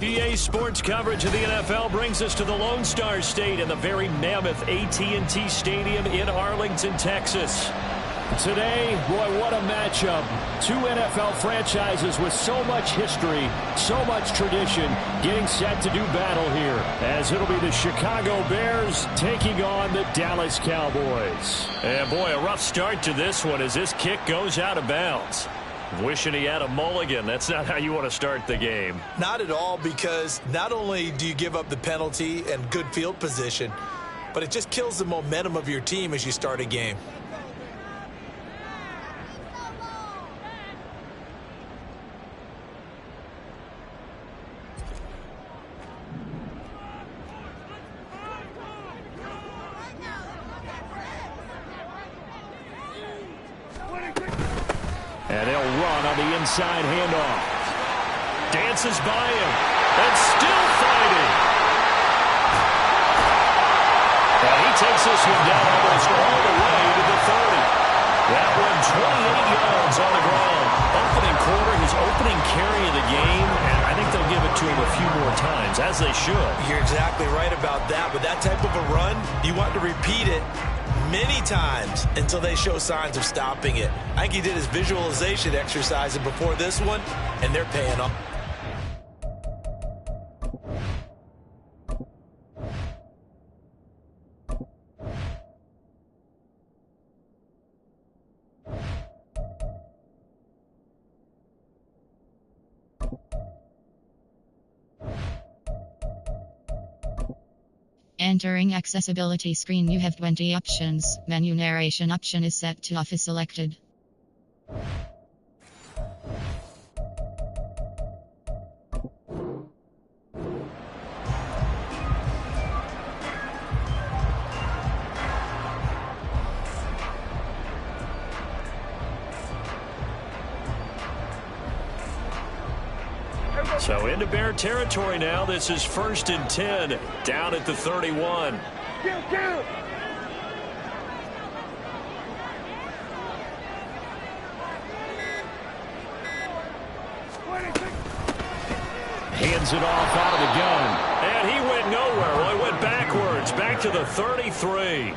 EA Sports coverage of the NFL brings us to the Lone Star State and the very mammoth AT&T Stadium in Arlington, Texas. Today, boy, what a matchup. Two NFL franchises with so much history, so much tradition, getting set to do battle here, as it'll be the Chicago Bears taking on the Dallas Cowboys. And boy, a rough start to this one as this kick goes out of bounds. Wishing he had a mulligan. That's not how you want to start the game. Not at all, because not only do you give up the penalty and good field position, but it just kills the momentum of your team as you start a game. And they'll run on the inside handoff. Dances by him. And still fighting. And he takes this one down almost all the way to the 30. That one 28 yards on the ground. Opening quarter, his opening carry of the game. And I think they'll give it to him a few more times, as they should. You're exactly right about that. With that type of a run, you want to repeat it many times until they show signs of stopping it. I think he did his visualization exercise before this one, and they're paying off. Entering accessibility screen, you have 20 options. Menu narration option is set to off is selected. So into Bear territory now. This is 1st and 10 down at the 31. Hands it off out of the gun. And he went nowhere. Well, he went backwards. Back to the 33.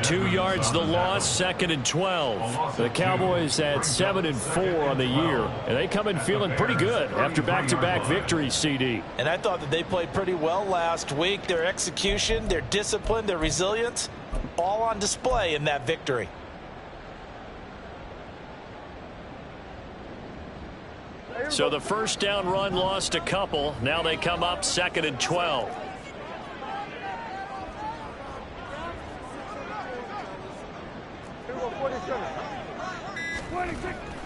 2 yards the loss, 2nd and 12. The Cowboys at 7-4 on the year. And they come in feeling pretty good after back-to-back victories, CD. And I thought that they played pretty well last week. Their execution, their discipline, their resilience, all on display in that victory. So the first down run lost a couple. Now they come up 2nd and 12.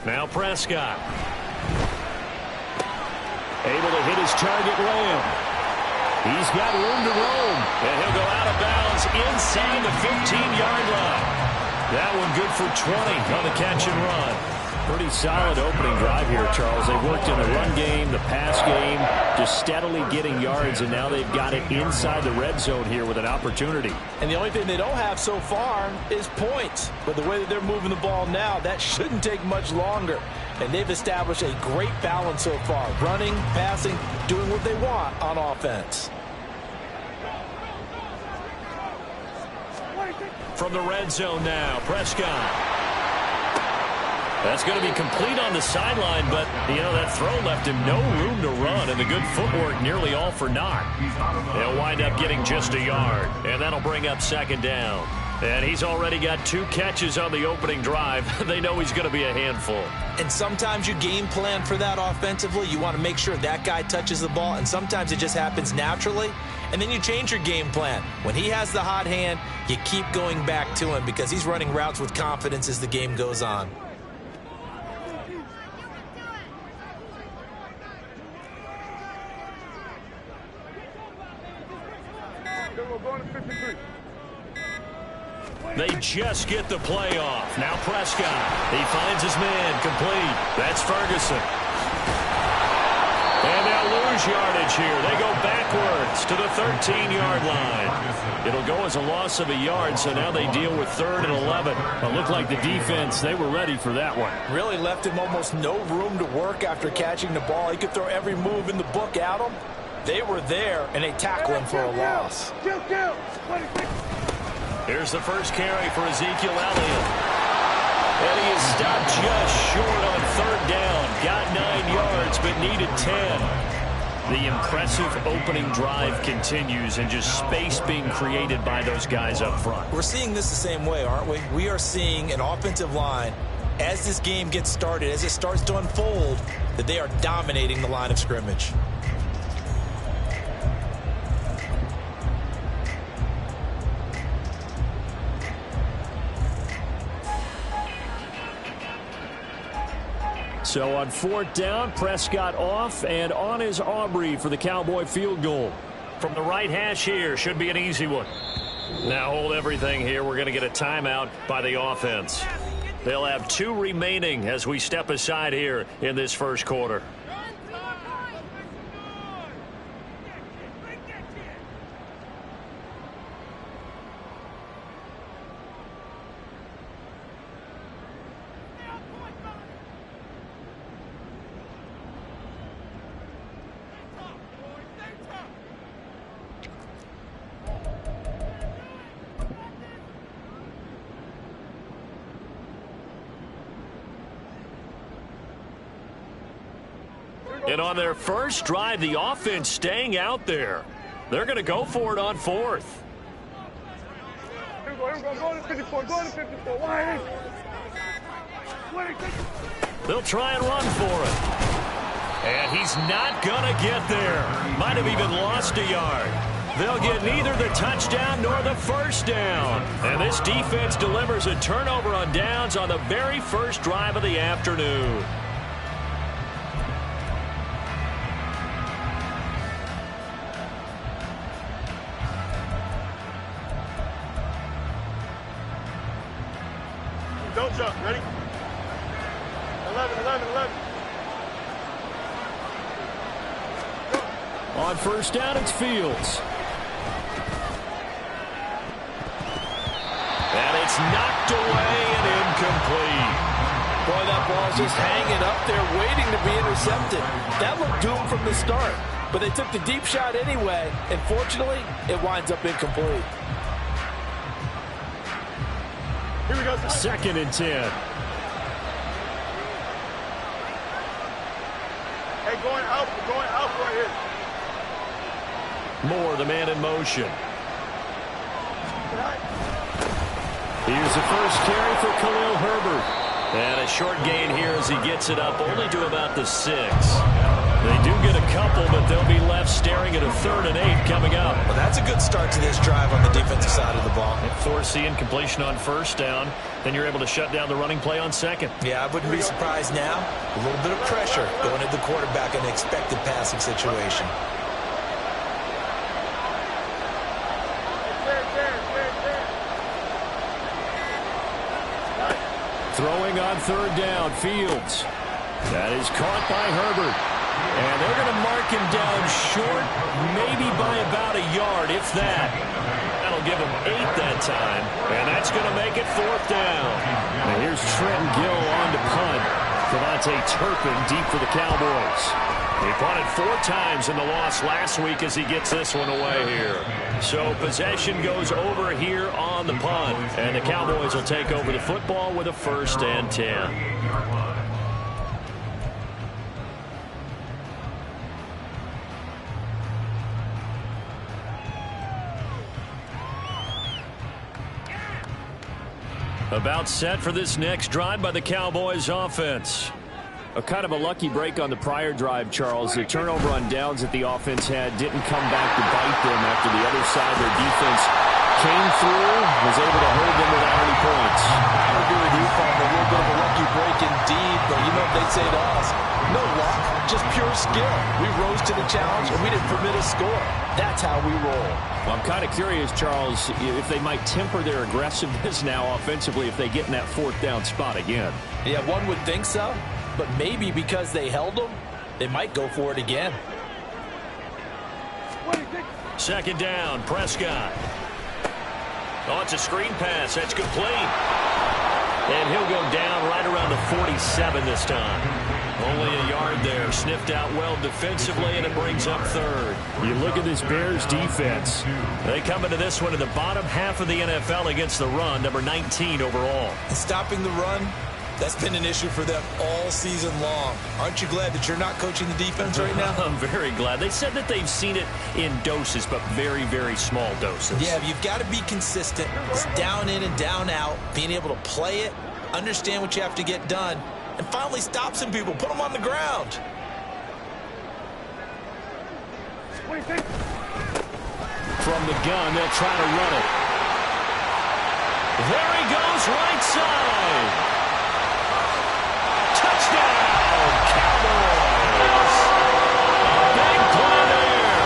Now Prescott. Able to hit his target Lamb. He's got room to roam. And he'll go out of bounds inside the 15-yard line. That one good for 20 on the catch and run. Pretty solid opening drive here, Charles. They worked in the run game, the pass game, just steadily getting yards, and now they've got it inside the red zone here with an opportunity. And the only thing they don't have so far is points. But the way that they're moving the ball now, that shouldn't take much longer. And they've established a great balance so far. Running, passing, doing what they want on offense. From the red zone now, Prescott. That's going to be complete on the sideline, but, you know, that throw left him no room to run, and the good footwork nearly all for naught. They'll wind up getting just a yard, and that'll bring up 2nd down. And he's already got 2 catches on the opening drive. They know he's going to be a handful. And sometimes you game plan for that offensively. You want to make sure that guy touches the ball, and sometimes it just happens naturally, and then you change your game plan. When he has the hot hand, you keep going back to him because he's running routes with confidence as the game goes on. They just get the play off. Now Prescott. He finds his man complete. That's Ferguson. And they'll lose yardage here. They go backwards to the 13-yard line. It'll go as a loss of a yard, so now they deal with 3rd and 11. It looked like the defense, they were ready for that one. Really left him almost no room to work after catching the ball. He could throw every move in the book at him. They were there, and they tackle him for a loss. Here's the first carry for Ezekiel Elliott. And he is stopped just short on 3rd down. Got 9 yards, but needed 10. The impressive opening drive continues, and just space being created by those guys up front. We're seeing this the same way, aren't we? We are seeing an offensive line, as this game gets started, as it starts to unfold, that they are dominating the line of scrimmage. So on 4th down, Prescott off, and on is Aubrey for the Cowboy field goal. From the right hash here, should be an easy one. Now hold everything here. We're going to get a timeout by the offense. They'll have 2 remaining as we step aside here in this first quarter. And on their first drive, the offense staying out there. They're going to go for it on 4th. They'll try and run for it. And he's not going to get there. Might have even lost a yard. They'll get neither the touchdown nor the first down. And this defense delivers a turnover on downs on the very first drive of the afternoon. Don't jump. Ready? 11, 11, 11. On first down, it's Fields. And it's knocked away and incomplete. Boy, that ball's just hanging up there waiting to be intercepted. That looked doomed from the start. But they took the deep shot anyway, and fortunately, it winds up incomplete. Here we go. 2nd and 10. Hey, going out right here. Moore, the man in motion. Here's the first carry for Khalil Herbert. And a short gain here as he gets it up only to about the 6. They do get a couple, but they'll be left staring at a 3rd and 8 coming up. Well, that's a good start to this drive on the defensive side of the ball. Force the incompletion on first down. Then you're able to shut down the running play on 2nd. Yeah, I wouldn't be surprised now. A little bit of pressure going at the quarterback in an expected passing situation. Throwing on 3rd down, Fields. That is caught by Herbert. And they're going to mark him down short, maybe by about a yard, if that. That'll give him 8 that time. And that's going to make it 4th down. And here's Trenton Gill on to punt. Devontae Turpin deep for the Cowboys. He punted 4 times in the loss last week as he gets this one away here. So possession goes over here on the punt. And the Cowboys will take over the football with a 1st and 10. About set for this next drive by the Cowboys offense. A kind of a lucky break on the prior drive, Charles. The turnover on downs that the offense had didn't come back to bite them after the other side. Their defense came through, was able to hold them without any points. I agree with you, Paul. A little bit of a lucky break indeed, but you know what they'd say to us? No luck, just pure skill. We rose to the challenge, and we didn't permit a score. That's how we roll. Well, I'm kind of curious, Charles, if they might temper their aggressiveness now offensively if they get in that fourth down spot again. Yeah, one would think so. But maybe because they held them, they might go for it again. Second down, Prescott. Oh, it's a screen pass. That's complete. And he'll go down right around the 47 this time. Only a yard there. Sniffed out well defensively, and it brings up third. You look at this Bears defense. They come into this one in the bottom half of the NFL against the run, number 19 overall. And stopping the run, that's been an issue for them all season long. Aren't you glad that you're not coaching the defense right now? I'm very glad. They said that they've seen it in doses, but very, very small doses. Yeah, you've got to be consistent. It's down in and down out, being able to play it, understand what you have to get done, and finally stop some people, put them on the ground. From the gun, they'll try to run it. There he goes, right side. Touchdown, Cowboys! Big play there.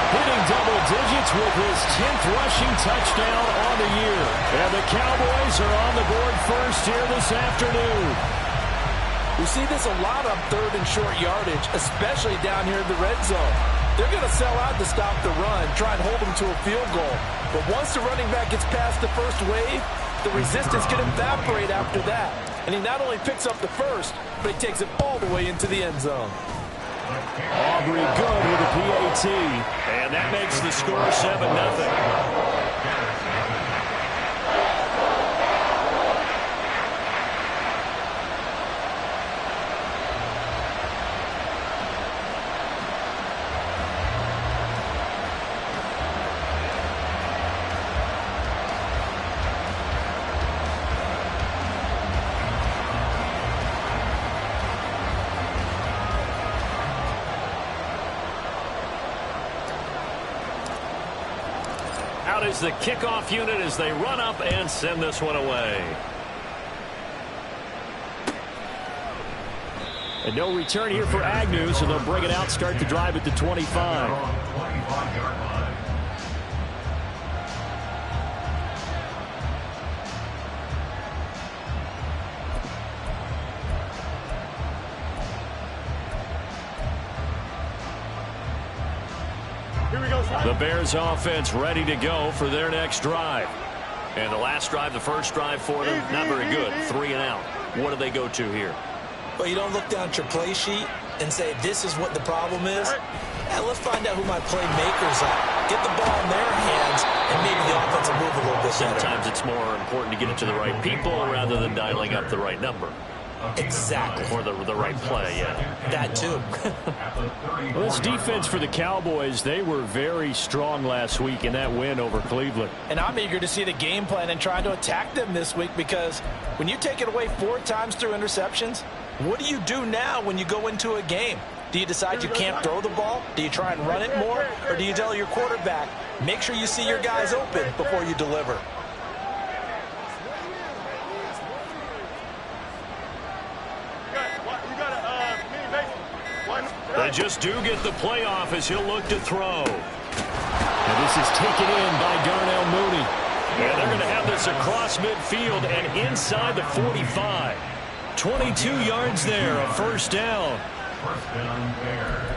Hitting double digits with his 10th rushing touchdown on the year. And the Cowboys are on the board first here this afternoon. We see this a lot on third and short yardage, especially down here in the red zone. They're going to sell out to stop the run, try and hold them to a field goal. But once the running back gets past the first wave, the resistance can evaporate after that. And he not only picks up the first, but he takes it all the way into the end zone. Aubrey good with a PAT. And that makes the score 7-0. Out is the kickoff unit as they run up and send this one away. And no return here for Agnew, so they'll bring it out, start the drive at the 25. The Bears offense ready to go for their next drive. And the last drive, the first drive for them, not very good. 3 and out. What do they go to here? Well, you don't look down at your play sheet and say, this is what the problem is. Yeah, let's find out who my playmakers are. Get the ball in their hands, and maybe the offense will move a little bit better. Sometimes it's more important to get it to the right people rather than dialing up the right number. Exactly. Or the right play, yeah. That too. Well, this defense for the Cowboys, they were very strong last week in that win over Cleveland. And I'm eager to see the game plan and trying to attack them this week, because when you take it away 4 times through interceptions, what do you do now when you go into a game? Do you decide you can't throw the ball? Do you try and run it more? Or do you tell your quarterback, make sure you see your guys open before you deliver? They just do get the playoff as he'll look to throw. And this is taken in by Darnell Mooney. And they're going to have this across midfield and inside the 45. 22 yards there, a first down. First down Bears.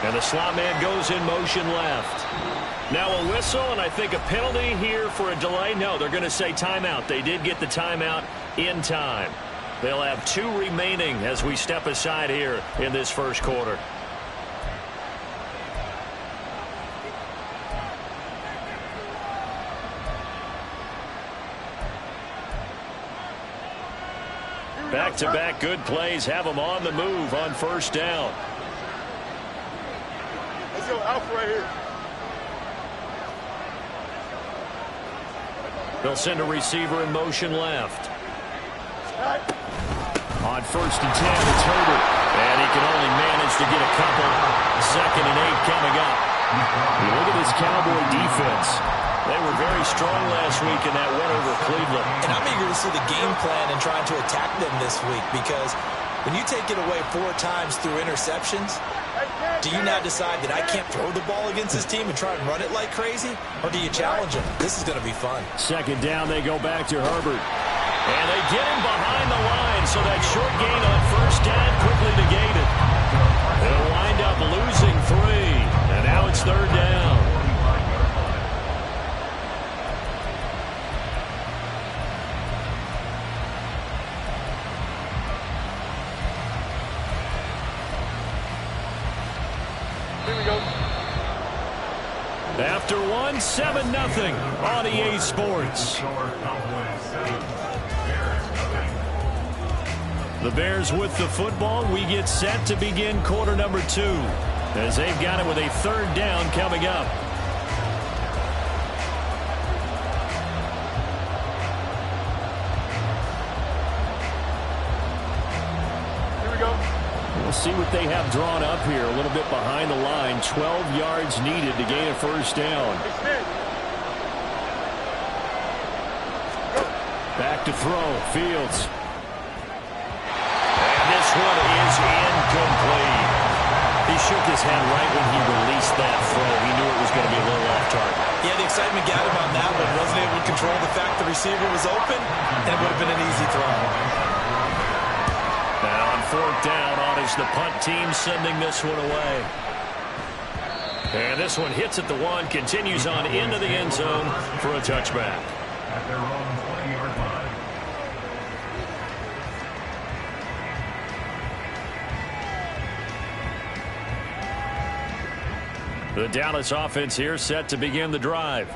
And the slot man goes in motion left. Now a whistle, and I think a penalty here for a delay. No, they're going to say timeout. They did get the timeout in time. They'll have 2 remaining as we step aside here in this first quarter. Back-to-back good plays have them on the move on first down. Let's go, Alpha right here. They'll send a receiver in motion left. On first and 10, it's Herbert. And he can only manage to get a couple. 2nd and 8 coming up. You look at this Cowboy defense. They were very strong last week in that win over Cleveland. And I'm eager to see the game plan and trying to attack them this week, because when you take it away 4 times through interceptions, do you now decide that I can't throw the ball against this team and try and run it like crazy? Or do you challenge them? This is going to be fun. 2nd down, they go back to Herbert. And they get him behind the line, so that short gain on first down quickly negated. They'll wind up losing 3. And now it's 3rd down. After 1, 7-0 on EA Sports. The Bears with the football. We get set to begin quarter number 2 as they've got it with a 3rd down coming up. Here we go. We'll see what they have drawn up here. A little bit behind the line. 12 yards needed to gain a first down. Back to throw. Fields. And this one is incomplete. He shook his head right when he released that throw. He knew it was going to be a little off target. Yeah, the excitement got him on that one. Wasn't able to control the fact the receiver was open, and it would have been an easy throw. Now on 4th down, on is the punt team sending this one away. And this one hits at the 1, continues on into the end zone for a touchback. At their own 20-yard line. The Dallas offense here set to begin the drive.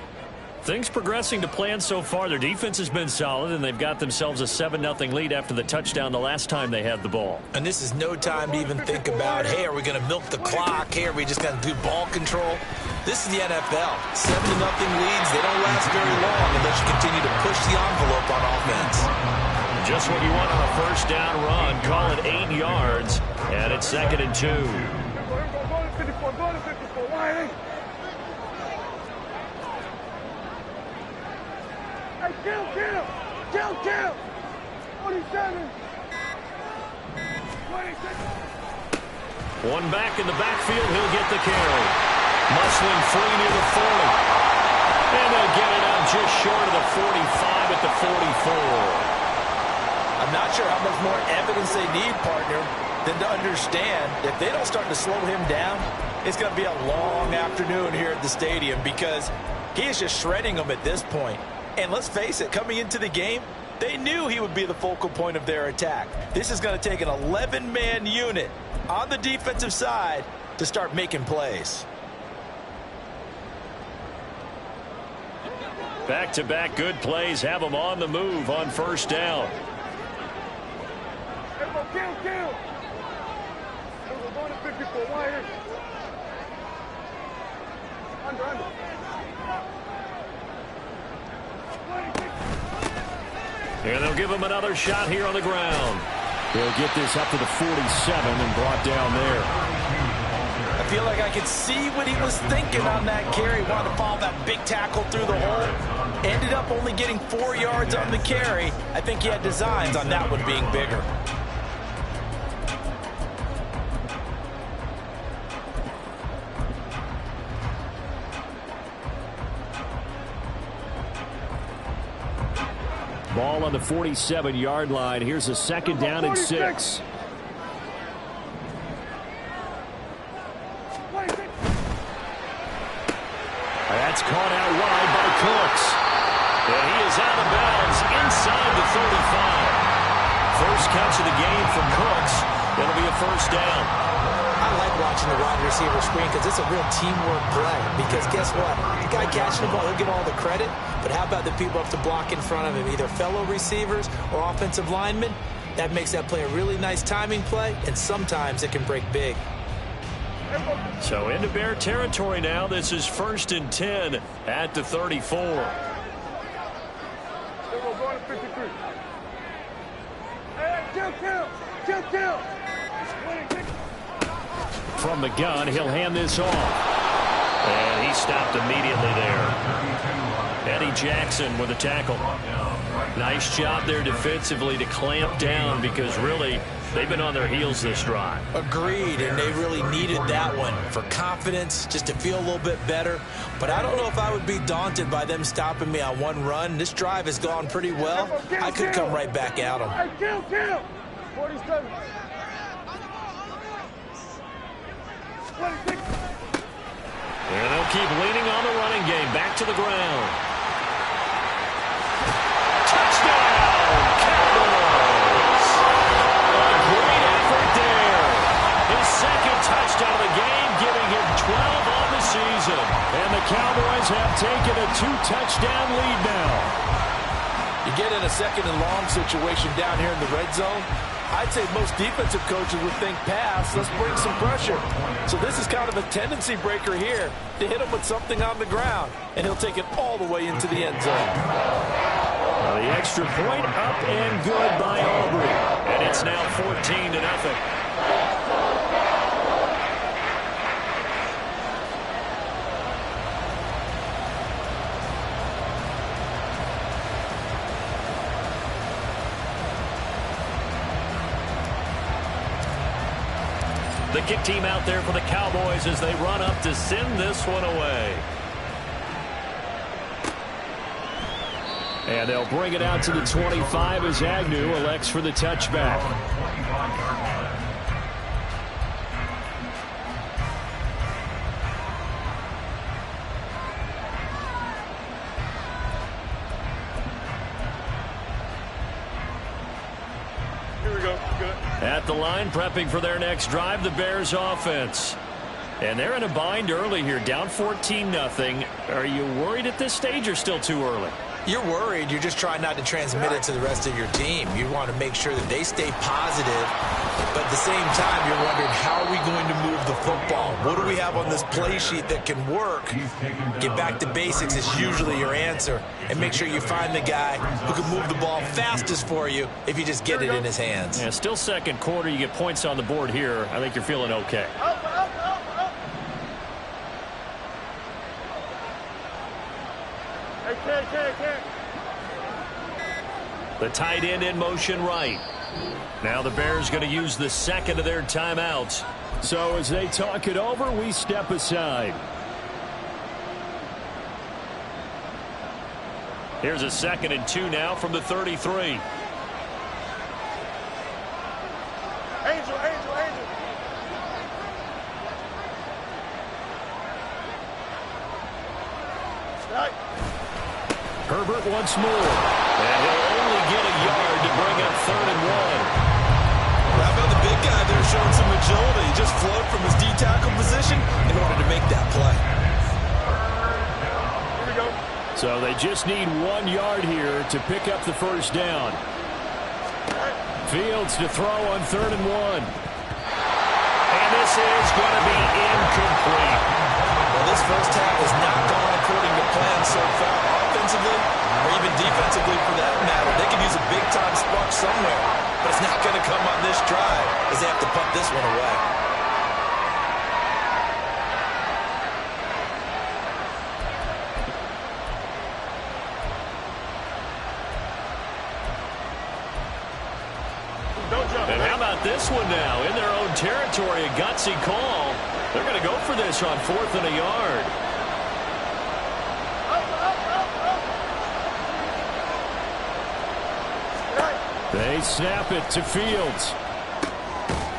Things progressing to plan so far. Their defense has been solid, and they've got themselves a 7-0 lead after the touchdown the last time they had the ball. And this is no time to even think about, hey, are we going to milk the clock? Hey, are we just going to do ball control? This is the NFL. 7-0 leads, they don't last very long unless you continue to push the envelope on offense. Just what you want on a first down run. Call it 8 yards, and it's 2nd and 2. Kill! 47! 26! One back in the backfield, he'll get the carry. Muscling free near the 40. And they'll get it out just short of the 45 at the 44. I'm not sure how much more evidence they need, partner, than to understand if they don't start to slow him down, it's going to be a long afternoon here at the stadium, because he is just shredding them at this point. And let's face it, coming into the game, they knew he would be the focal point of their attack. This is going to take an 11-man unit on the defensive side to start making plays. Back-to-back good plays have them on the move on first down. Kill! We're going to 54. Why here? Under. And they'll give him another shot here on the ground. They'll get this up to the 47 and brought down there. I feel like I could see what he was thinking on that carry. Wanted to follow that big tackle through the hole. Ended up only getting 4 yards on the carry. I think he had designs on that one being bigger. Ball on the 47-yard line. Here's a 2nd down and 6. That's caught out wide by Cooks. And he is out of bounds inside the 35. first catch of the game for Cooks. It'll be a first down. I like watching the wide receiver screen because it's a real teamwork play. Because guess what? The guy catching the ball, he'll get all the credit. But how about the people up to block in front of him, either fellow receivers or offensive linemen? That makes that play a really nice timing play, and sometimes it can break big. So into Bear territory now. This is 1st and 10 at the 34. Going to 53. Hey, kill. From the gun, he'll hand this off. And he stopped immediately there. Eddie Jackson with a tackle. Nice job there defensively to clamp down because really they've been on their heels this drive. Agreed, and they really needed that one for confidence, just to feel a little bit better. But I don't know if I would be daunted by them stopping me on one run. This drive has gone pretty well. I could come right back at them. Hey, kill. 47. 26. And they'll keep leaning on the running game. Back to the ground. Touchdown, Cowboys! A great effort there. His second touchdown of the game, giving him 12 on the season. And the Cowboys have taken a 2-touchdown lead now. You get in a second and long situation down here in the red zone, I'd say most defensive coaches would think pass, let's bring some pressure. So this is kind of a tendency breaker here to hit him with something on the ground, and he'll take it all the way into the end zone. Well, the extra point up and good by Aubrey. And it's now 14-0. The kick team out there for the Cowboys as they run up to send this one away. And they'll bring it out to the 25 as Agnew elects for the touchback. Here we go. Good. At the line, prepping for their next drive, the Bears offense. And they're in a bind early here, down 14-0. Are you worried at this stage or still too early? You're worried. You're just trying not to transmit it to the rest of your team. You want to make sure that they stay positive, but at the same time, you're wondering, how are we going to move the football? What do we have on this play sheet that can work? Get back to basics is usually your answer, and make sure you find the guy who can move the ball fastest for you if you just get it in his hands. Yeah, still second quarter. You get points on the board here. I think you're feeling okay. The tight end in motion right. Now the Bears going to use the second of their timeouts. So as they talk it over, we step aside. Here's a 2nd and 2 now from the 33. Angel. Right. Herbert once more. And he'll only get a yard to bring up 3rd and 1. How about the big guy there showing some agility? He just flowed from his D-tackle position in order to make that play. Here we go. So they just need 1 yard here to pick up the first down. Fields to throw on 3rd and 1. And this is going to be incomplete. Well, this first half has not gone according to plan so far, offensively or even defensively for that matter. They could use a big-time spark somewhere, but it's not going to come on this drive as they have to punt this one away. And how about this one now? In their own territory, a gutsy call. They're going to go for this on 4th and a yard. They snap it to Fields.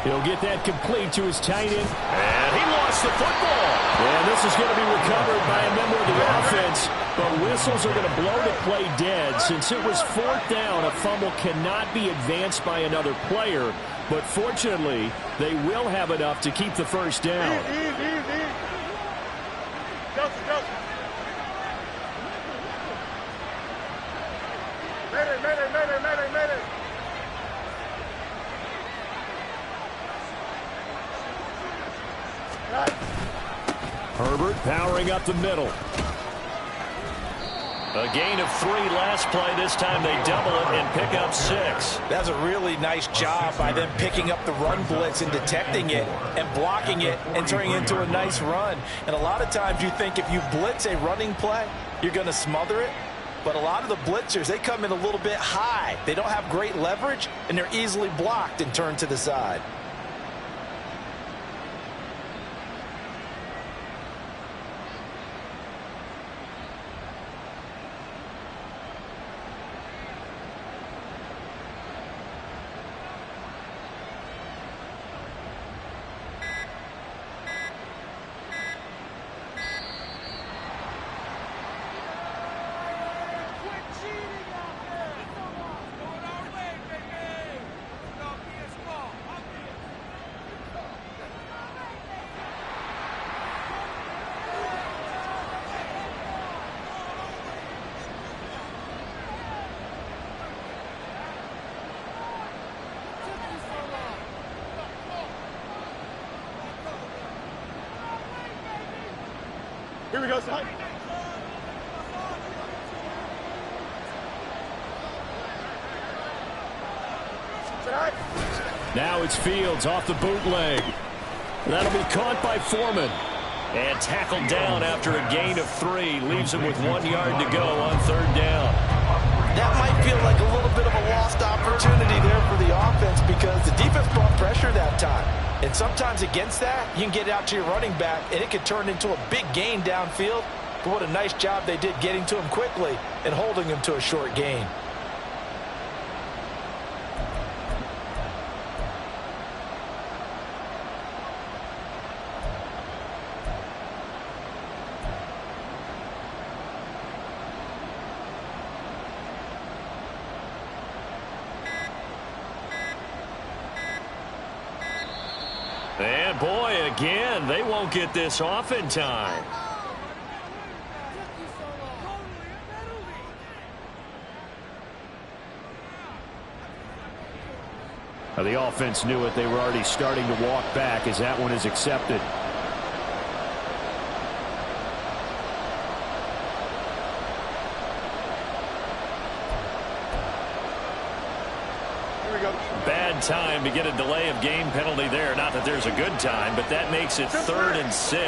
He'll get that complete to his tight end. And he lost the football. And this is going to be recovered by a member of the offense. But whistles are going to blow the play dead. Since it was 4th down, a fumble cannot be advanced by another player. But fortunately, they will have enough to keep the first down. Herbert powering up the middle. A gain of 3 last play. This time they double it and pick up 6. That's a really nice job by them picking up the run blitz and detecting it and blocking it and turning it into a nice run. And a lot of times you think if you blitz a running play, you're going to smother it. But a lot of the blitzers, they come in a little bit high. They don't have great leverage, and they're easily blocked and turned to the side. Here we go, son. Now it's Fields off the bootleg. That'll be caught by Foreman. And tackled down after a gain of 3. Leaves him with 1 yard to go on 3rd down. That might feel like a little bit of a lost opportunity there for the offense because the defense brought pressure that time. And sometimes against that, you can get out to your running back, and it could turn into a big gain downfield. But what a nice job they did getting to him quickly and holding him to a short gain. And boy, again, they won't get this off in time. Now, the offense knew it. They were already starting to walk back as that one is accepted. Bad time to get a delay of game penalty there. Not that there's a good time, but that makes it 3rd and 6.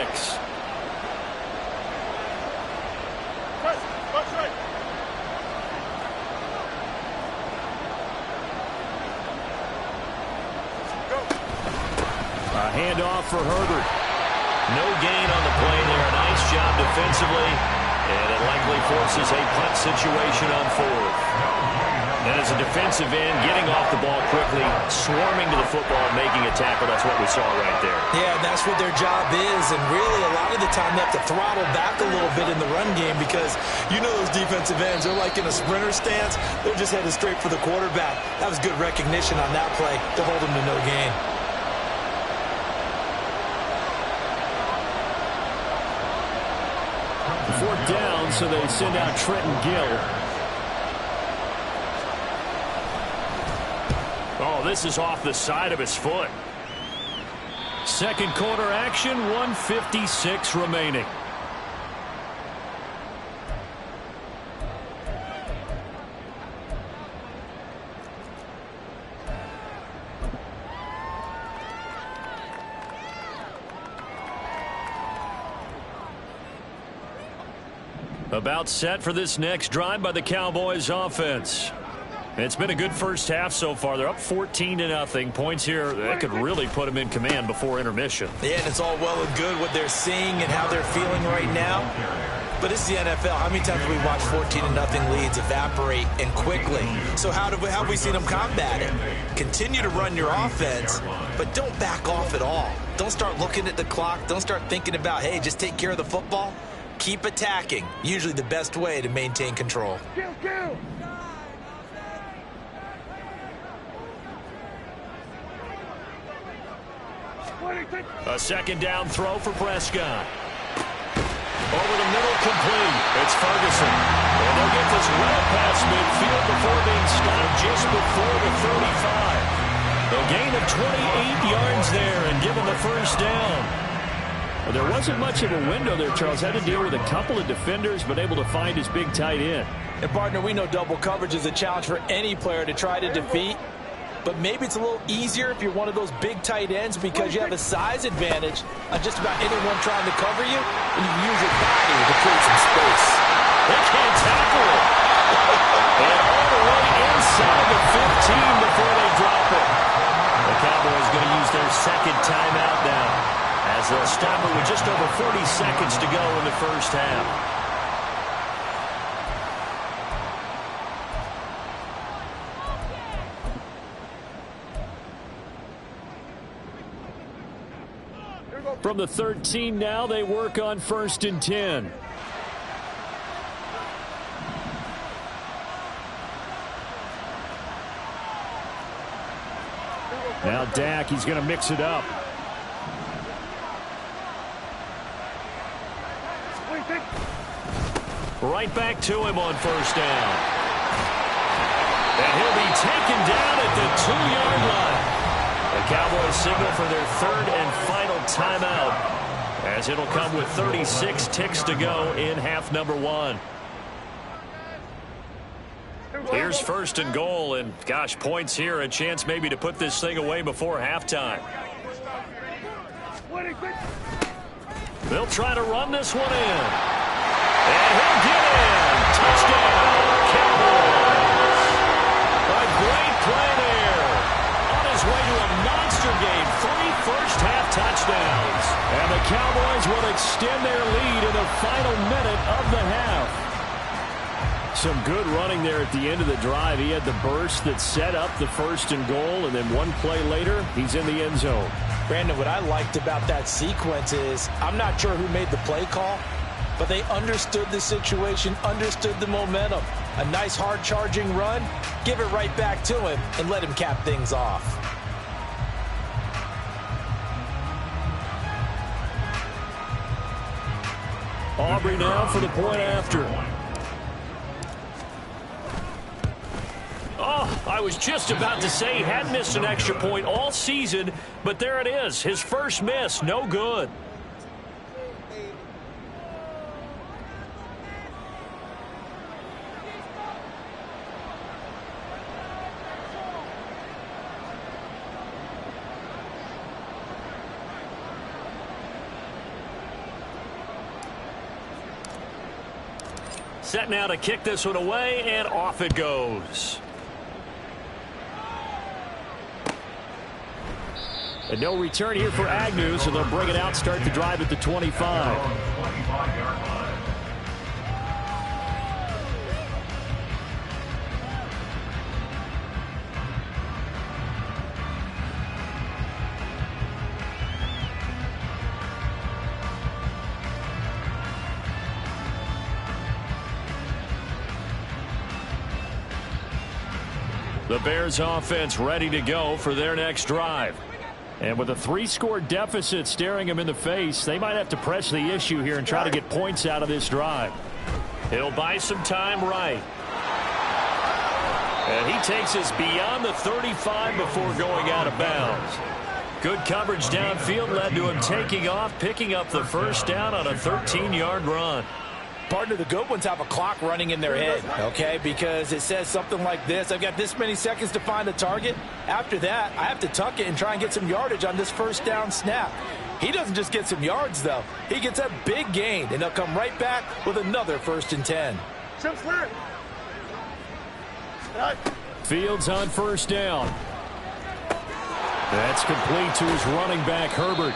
A handoff for Herbert. No gain on the play there. A nice job defensively, and it likely forces a punt situation on 4th. And as a defensive end, getting off the ball quickly, swarming to the football, making a tackle. That's what we saw right there. Yeah, that's what their job is. And really, a lot of the time, they have to throttle back a little bit in the run game because you know those defensive ends, they're like in a sprinter stance. They're just headed straight for the quarterback. That was good recognition on that play to hold them to no gain. Fourth down, so they send out Trenton Gill. Oh, this is off the side of his foot. Second quarter action, 1:56 remaining. About set for this next drive by the Cowboys offense. It's been a good first half so far. They're up 14-0. Points here that could really put them in command before intermission. Yeah, and it's all well and good what they're seeing and how they're feeling right now. But it's the NFL. How many times have we watched 14-0 leads evaporate and quickly? So how have we seen them combat it? Continue to run your offense, but don't back off at all. Don't start looking at the clock. Don't start thinking about, hey, just take care of the football. Keep attacking. Usually the best way to maintain control. Kill. A second down throw for Prescott. Over the middle, complete. It's Ferguson. And they'll get this well past midfield before being stopped just before the 35. A gain of 28 yards there and given the first down. Well, there wasn't much of a window there, Charles. Had to deal with a couple of defenders, but able to find his big tight end. And, partner, we know double coverage is a challenge for any player to try to defeat. But maybe it's a little easier if you're one of those big tight ends because you have a size advantage on just about anyone trying to cover you, and you can use your body to create some space. They can't tackle it. And all the way inside the 15 before they drop it. The Cowboys going to use their second timeout now as they'll stop it with just over 40 seconds to go in the first half. From the 13 now, they work on 1st and 10. Now Dak, he's going to mix it up. Right back to him on 1st down. And he'll be taken down at the 2-yard line. The Cowboys signal for their third and final timeout as it'll come with 36 ticks to go in half number 1. Here's 1st and goal, and gosh, points here, a chance maybe to put this thing away before halftime. They'll try to run this one in. And he'll get in. Touchdown, Cowboys. A great play there. On his way to a monster game, 3 first-half touchdowns. And the Cowboys will extend their lead in the final minute of the half. Some good running there at the end of the drive. He had the burst that set up the 1st and goal, and then one play later, he's in the end zone. Brandon, what I liked about that sequence is I'm not sure who made the play call, but they understood the situation, understood the momentum. A nice hard-charging run, give it right back to him, and let him cap things off. Aubrey now for the point after. Oh, I was just about to say he had missed an extra point all season, but there it is. His first miss, no good. Set now to kick this one away, and off it goes. And no return here for Agnew, so they'll bring it out, start the drive at the 25. The Bears offense ready to go for their next drive. And with a 3-score deficit staring them in the face, they might have to press the issue here and try to get points out of this drive. He'll buy some time right. And he takes us beyond the 35 before going out of bounds. Good coverage downfield led to him taking off, picking up the first down on a 13-yard run. Partner, the good ones have a clock running in their head, okay, because it says something like this. I've got this many seconds to find a target. After that, I have to tuck it and try and get some yardage on this first down snap. He doesn't just get some yards, though. He gets a big gain, and they'll come right back with another 1st and 10. Fields on 1st down. That's complete to his running back, Herbert.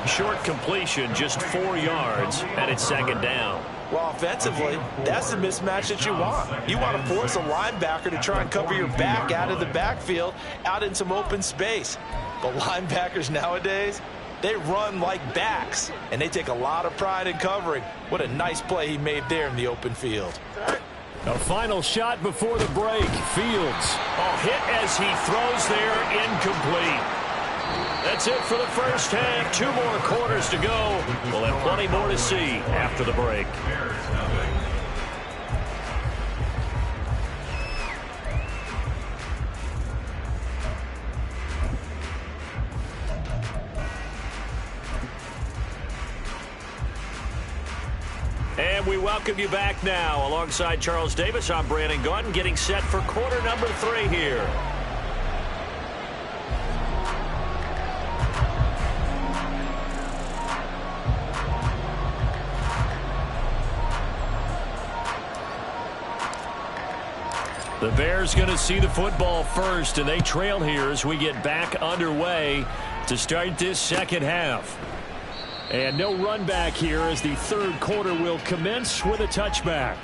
Short completion, just 4 yards, and it's second down. Well, offensively, that's the mismatch that you want. You want to force a linebacker to try and cover your back out of the backfield, out in some open space. But linebackers nowadays, they run like backs, and they take a lot of pride in covering. What a nice play he made there in the open field. A final shot before the break. Fields. A hit as he throws there, incomplete. That's it for the first half. 2 more quarters to go. We'll have plenty more to see after the break. And we welcome you back now. Alongside Charles Davis, I'm Brandon Gaudin, getting set for quarter number 3 here. The Bears going to see the football first, and they trail here as we get back underway to start this second half. And no run back here as the third quarter will commence with a touchback.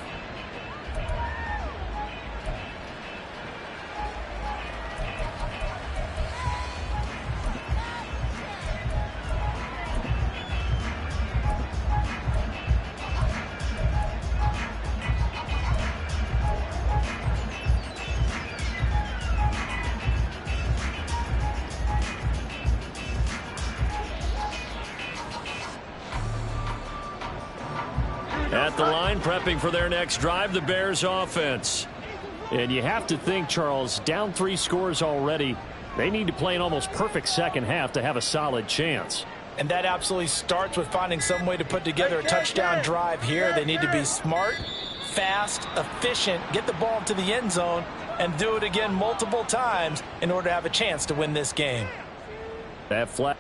At the line, prepping for their next drive, the Bears offense. And you have to think, Charles, down 3 scores already. They need to play an almost perfect second half to have a solid chance. And that absolutely starts with finding some way to put together a touchdown drive here. They need to be smart, fast, efficient, get the ball to the end zone, and do it again multiple times in order to have a chance to win this game. That flat.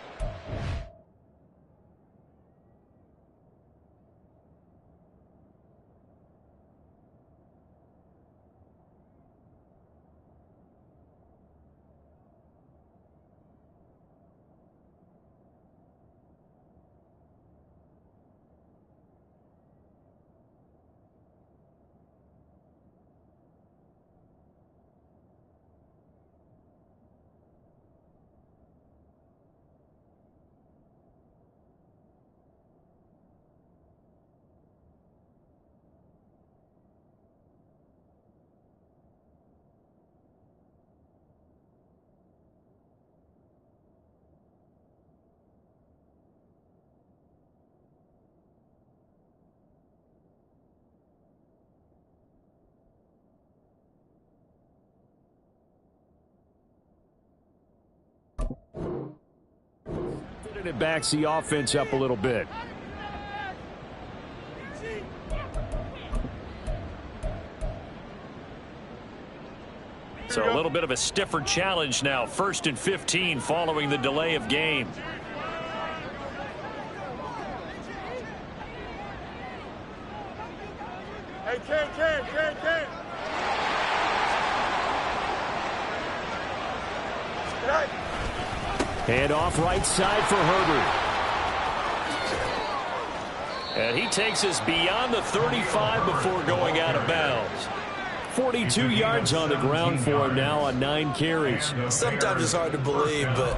It backs the offense up a little bit. So a little bit of a stiffer challenge now. 1st and 15 following the delay of game. Hey, Ken. Right. Hand off right side for Herbert. And he takes us beyond the 35 before going out of bounds. 42 yards on the ground for him now on 9 carries. Sometimes it's hard to believe, but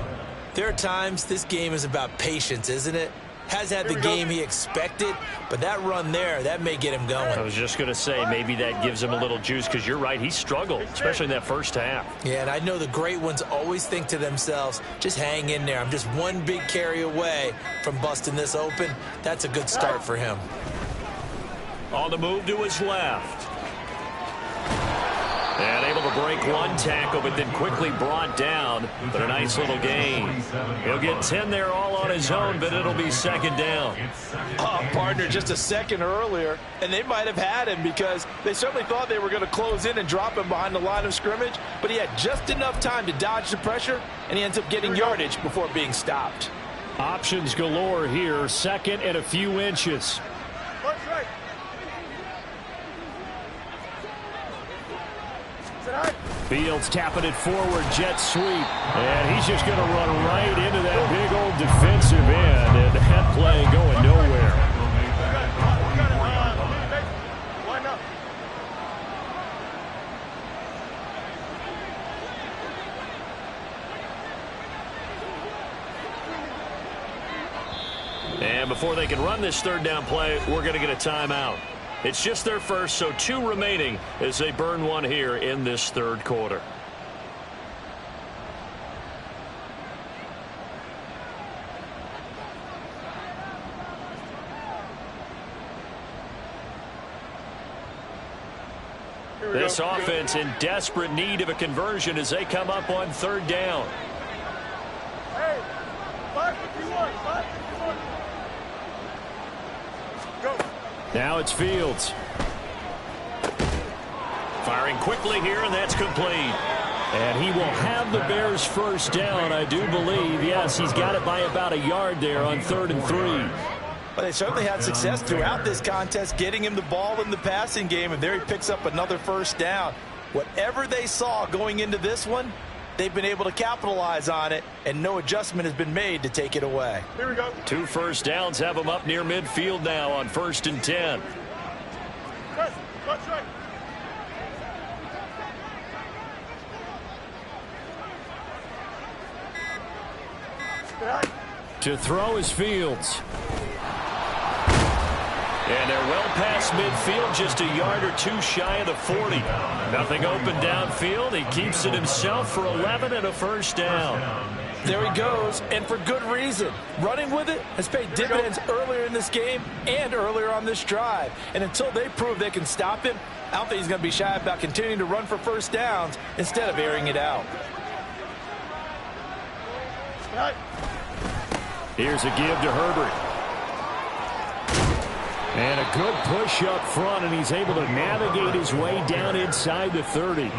there are times this game is about patience, isn't it? Has had the game he expected, but that run there, that may get him going. I was just going to say, maybe that gives him a little juice, because you're right, he struggled, especially in that first half. Yeah, and I know the great ones always think to themselves, just hang in there. I'm just one big carry away from busting this open. That's a good start for him. On the move to his left. And able to break one tackle, but then quickly brought down. But a nice little gain. He'll get 10 there all on his own, but it'll be second down. Partner, just a second earlier, and they might have had him because they certainly thought they were going to close in and drop him behind the line of scrimmage, but he had just enough time to dodge the pressure, and he ends up getting yardage before being stopped. Options galore here. 2nd and a few inches. Right. Fields tapping it forward, jet sweep. And he's just going to run right into that big old defensive end. And that play going nowhere. And before they can run this third down play, we're going to get a timeout. It's just their first, so 2 remaining as they burn one here in this third quarter. This offense in desperate need of a conversion as they come up on third down. Hey, 551, 551. Go. Now it's Fields. Firing quickly here, and that's complete. And he will have the Bears first down, I do believe. Yes, he's got it by about a yard there on 3rd and 3. Well, they certainly had success throughout this contest, getting him the ball in the passing game, and there he picks up another first down. Whatever they saw going into this one, they've been able to capitalize on it, and no adjustment has been made to take it away. Here we go. 2 first downs have them up near midfield now on 1st and 10. Press, touch right. To throw is Fields. And they're well past midfield, just a yard or 2 shy of the 40. Nothing open downfield. He keeps it himself for 11 and a first down. There he goes, and for good reason. Running with it has paid dividends earlier in this game and earlier on this drive. And until they prove they can stop him, I don't think he's going to be shy about continuing to run for first downs instead of airing it out. Here's a give to Herbert. And a good push up front, and he's able to navigate his way down inside the 30.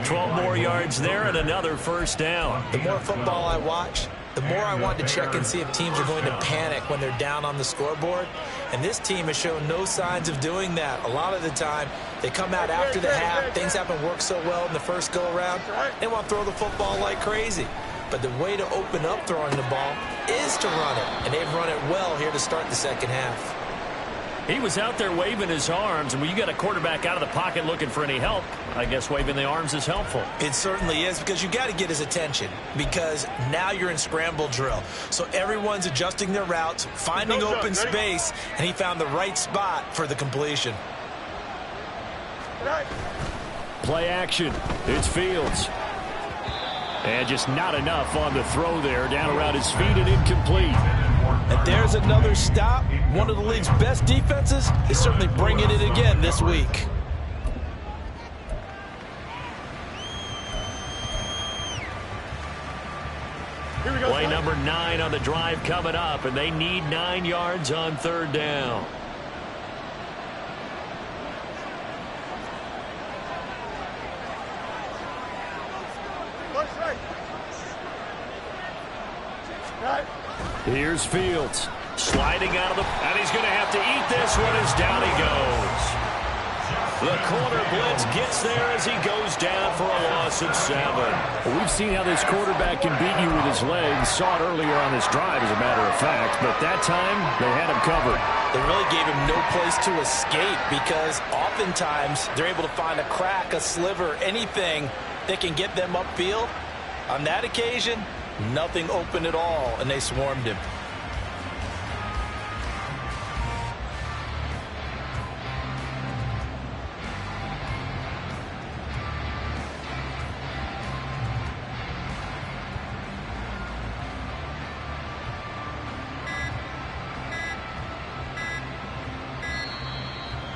12 more yards there and another first down. The more football I watch, the more I want to check and see if teams are going to panic when they're down on the scoreboard. And this team has shown no signs of doing that. A lot of the time, they come out after the half. Things haven't worked so well in the first go-around. They want to throw the football like crazy. But the way to open up throwing the ball is to run it. And they've run it well here to start the second half. He was out there waving his arms, and when you got a quarterback out of the pocket looking for any help, I guess waving the arms is helpful. It certainly is, because you got to get his attention, because now you're in scramble drill. So everyone's adjusting their routes, finding open space, and he found the right spot for the completion. Play action. It's Fields. And just not enough on the throw there. Down around his feet and incomplete. And there's another stop. One of the league's best defenses is certainly bringing it again this week. Play number 9 on the drive coming up, and they need 9 yards on third down. Here's Fields sliding out of the, and he's going to have to eat this one as down he goes. The corner blitz gets there as he goes down for a loss of 7. Well, we've seen how this quarterback can beat you with his legs. Saw it earlier on this drive, as a matter of fact, but that time they had him covered. They really gave him no place to escape, because oftentimes they're able to find a crack, a sliver, anything that can get them upfield. On that occasion, nothing open at all, and they swarmed him.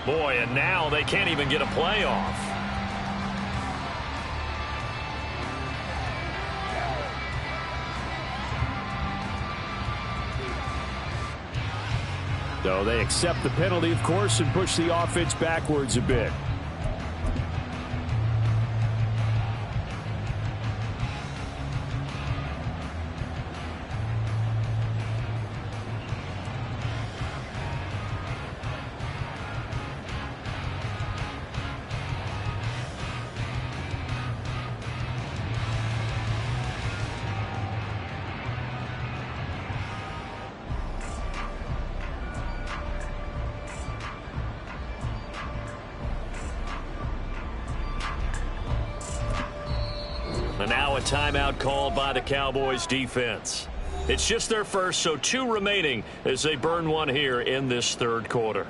Boy, and now they can't even get a playoff. So they accept the penalty, of course, and push the offense backwards a bit. timeout called by the Cowboys defense. It's just their first, so 2 remaining as they burn one here in this third quarter.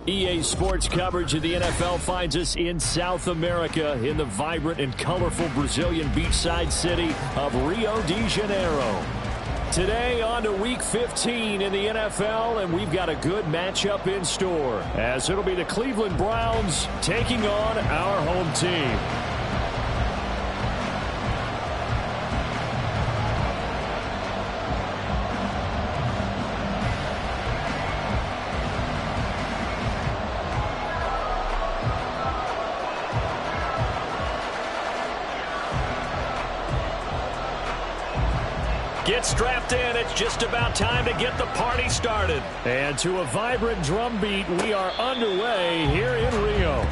EA Sports coverage of the NFL finds us in South America in the vibrant and colorful Brazilian beachside city of Rio de Janeiro. Today on to Week 15 in the NFL, and we've got a good matchup in store, as it'll be the Cleveland Browns taking on our home team. Get strapped in. It's just about time to get the party started. And to a vibrant drum beat, we are underway here in Rio.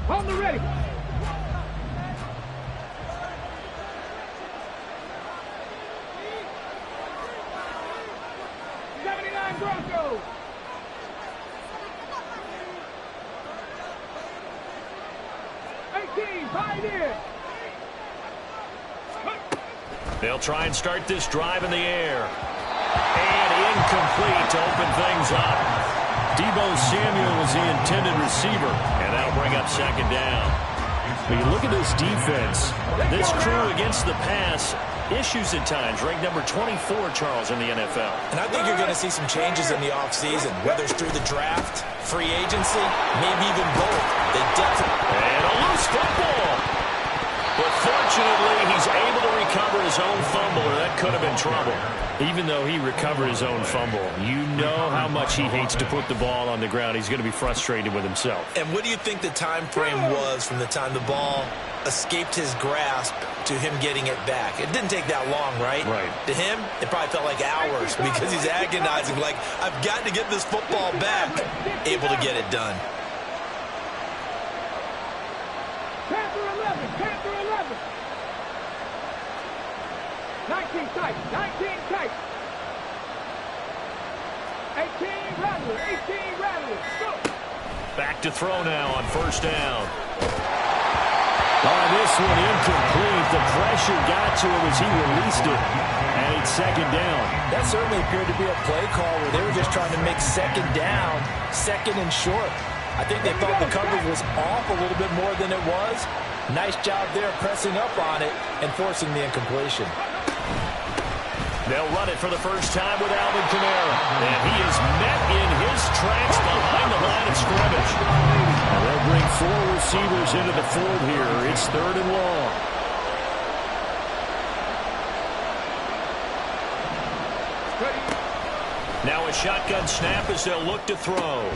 On the ready. Broncos. They'll try and start this drive in the air. And incomplete to open things up. Deebo Samuel was the intended receiver, and that'll bring up second down. When you look at this defense, this crew against the pass, issues at times, ranked number 24, Charles, in the NFL. And I think you're going to see some changes in the offseason, whether it's through the draft, free agency, maybe even both. They definitely... And a loose football. But fortunately, he's able to recover his own fumble, or that could have been trouble. Even though he recovered his own fumble, you know how much he hates to put the ball on the ground. He's going to be frustrated with himself. And what do you think the time frame was from the time the ball escaped his grasp to him getting it back? It didn't take that long, right? Right. To him, it probably felt like hours because he's agonizing, like, I've got to get this football back. Able to get it done. Panther 11. 19 tight. 18 Rattler. Go. Back to throw now on first down. This one incomplete. The pressure got to him as he released it. And it's second down. That certainly appeared to be a play call where they were just trying to make second down, second and short. I think they thought the coverage was off a little bit more than it was. Nice job there pressing up on it and forcing the incompletion. They'll run it for the first time with Alvin Kamara. And he is met in his tracks behind the line of scrimmage. And they'll bring four receivers into the fold here. It's third and long. Now a shotgun snap as they'll look to throw.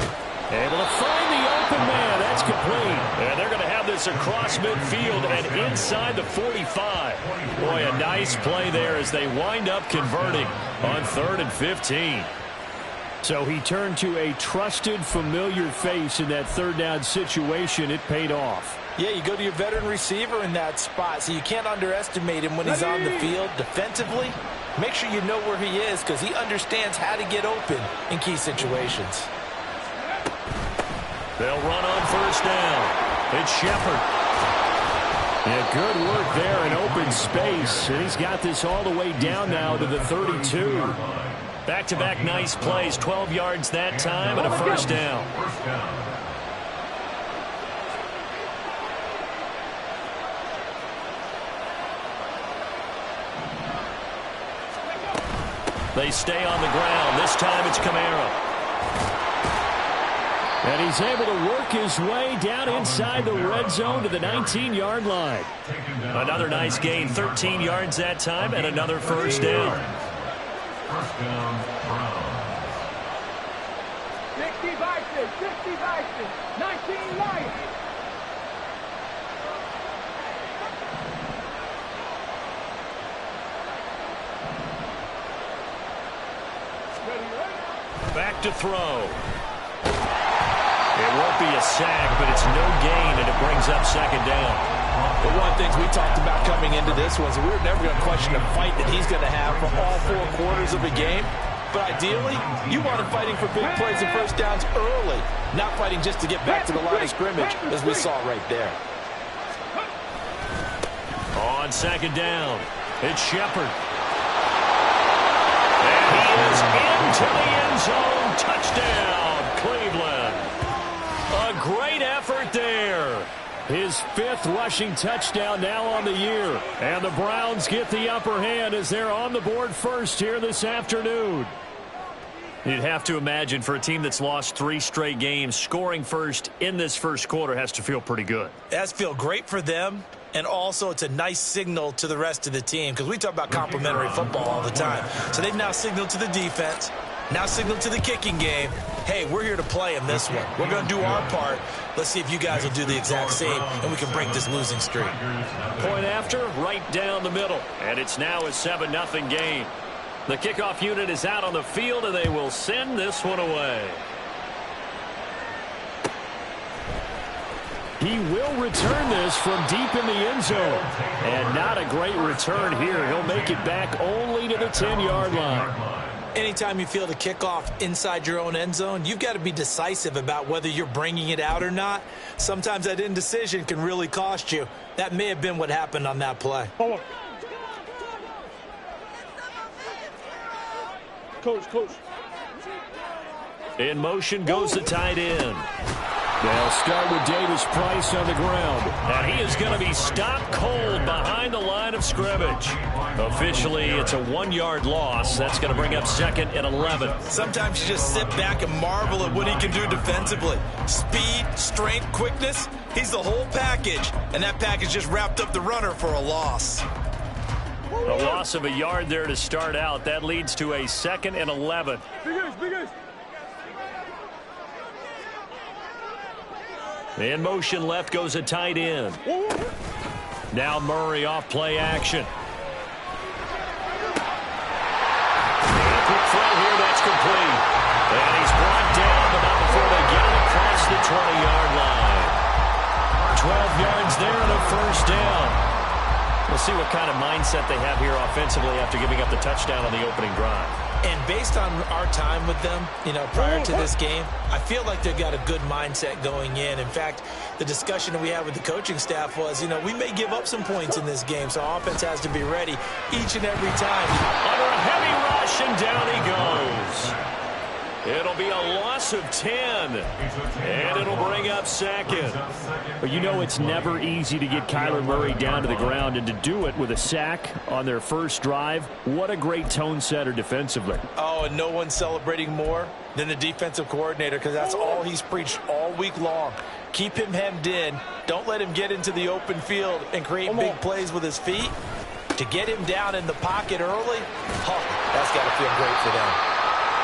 Able to find the open man. That's complete. And they're going to have this across midfield and inside the 45. Boy, a nice play there as they wind up converting on 3rd and 15. So he turned to a trusted, familiar face in that third down situation. It paid off. Yeah, you go to your veteran receiver in that spot, so you can't underestimate him when he's on the field defensively. Make sure you know where he is because he understands how to get open in key situations. They'll run on first down. It's Shepard. Yeah, good work there in open space. And he's got this all the way down now to the 32. Back-to-back nice plays. 12 yards that time and a first down. They stay on the ground. This time it's Kamara. And he's able to work his way down inside the red zone to the 19-yard line. Another nice gain, 13 yards that time, and another first down. 50 19 Lions. Back to throw. It won't be a sack, but it's no gain, and it brings up second down. But one of the things we talked about coming into this was we were never going to question the fight that he's going to have for all 4 quarters of a game. But ideally, you want him fighting for big plays and first downs early, not fighting just to get back to the line of scrimmage, as we saw right there. On second down, it's Shepard. And he is into the end zone. Touchdown, Cleveland. A great effort there. His 5th rushing touchdown now on the year. And the Browns get the upper hand as they're on the board first here this afternoon. You'd have to imagine for a team that's lost 3 straight games, scoring first in this first quarter has to feel pretty good. It has to feel great for them, and also it's a nice signal to the rest of the team because we talk about complimentary football all the time. So they've now signaled to the defense, now signaled to the kicking game, hey, we're here to play in this one. We're going to do our part. Let's see if you guys will do the exact same, and we can break this losing streak. Point after, right down the middle. And it's now a 7-0 game. The kickoff unit is out on the field, and they will send this one away. He will return this from deep in the end zone. And not a great return here. He'll make it back only to the 10-yard line. Anytime you field a kickoff inside your own end zone, you've got to be decisive about whether you're bringing it out or not. Sometimes that indecision can really cost you. That may have been what happened on that play. Coach. In motion goes the tight end. They'll start with Davis Price on the ground. And he is going to be stopped cold behind the line of scrimmage. Officially, it's a 1-yard loss. That's going to bring up 2nd and 11. Sometimes you just sit back and marvel at what he can do defensively. Speed, strength, quickness, he's the whole package. And that package just wrapped up the runner for a loss. A loss of a yard there to start out. That leads to a 2nd and 11. In motion left goes a tight end. Now Murray off play action. And a quick throw here, that's complete. And he's brought down, but not before they get it across the 20-yard line. 12 yards there and a first down. We'll see what kind of mindset they have here offensively after giving up the touchdown on the opening drive. And based on our time with them, prior to this game, I feel like they've got a good mindset going in. In fact, the discussion that we had with the coaching staff was, we may give up some points in this game, so our offense has to be ready each and every time. Under a heavy rush, and down he goes. It'll be a loss of 10, and it'll bring up 2nd. But it's never easy to get Kyler Murray down to the ground, and to do it with a sack on their first drive, what a great tone setter defensively. Oh, and no one's celebrating more than the defensive coordinator, because that's all he's preached all week long. Keep him hemmed in. Don't let him get into the open field and create big plays with his feet. To get him down in the pocket early, that's got to feel great for them.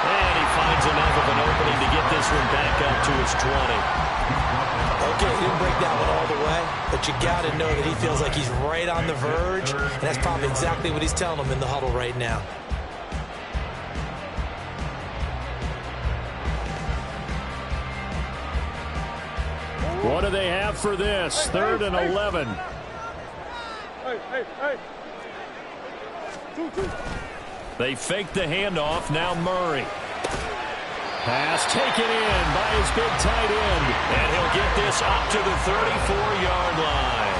And he finds enough of an opening to get this one back up to his 20. Okay, he didn't break that one all the way, but you got to know that he feels like he's right on the verge, and that's probably exactly what he's telling them in the huddle right now. What do they have for this? 3rd and 11. Hey. 2. They fake the handoff. Now Murray. Pass taken in by his big tight end. And he'll get this up to the 34-yard line.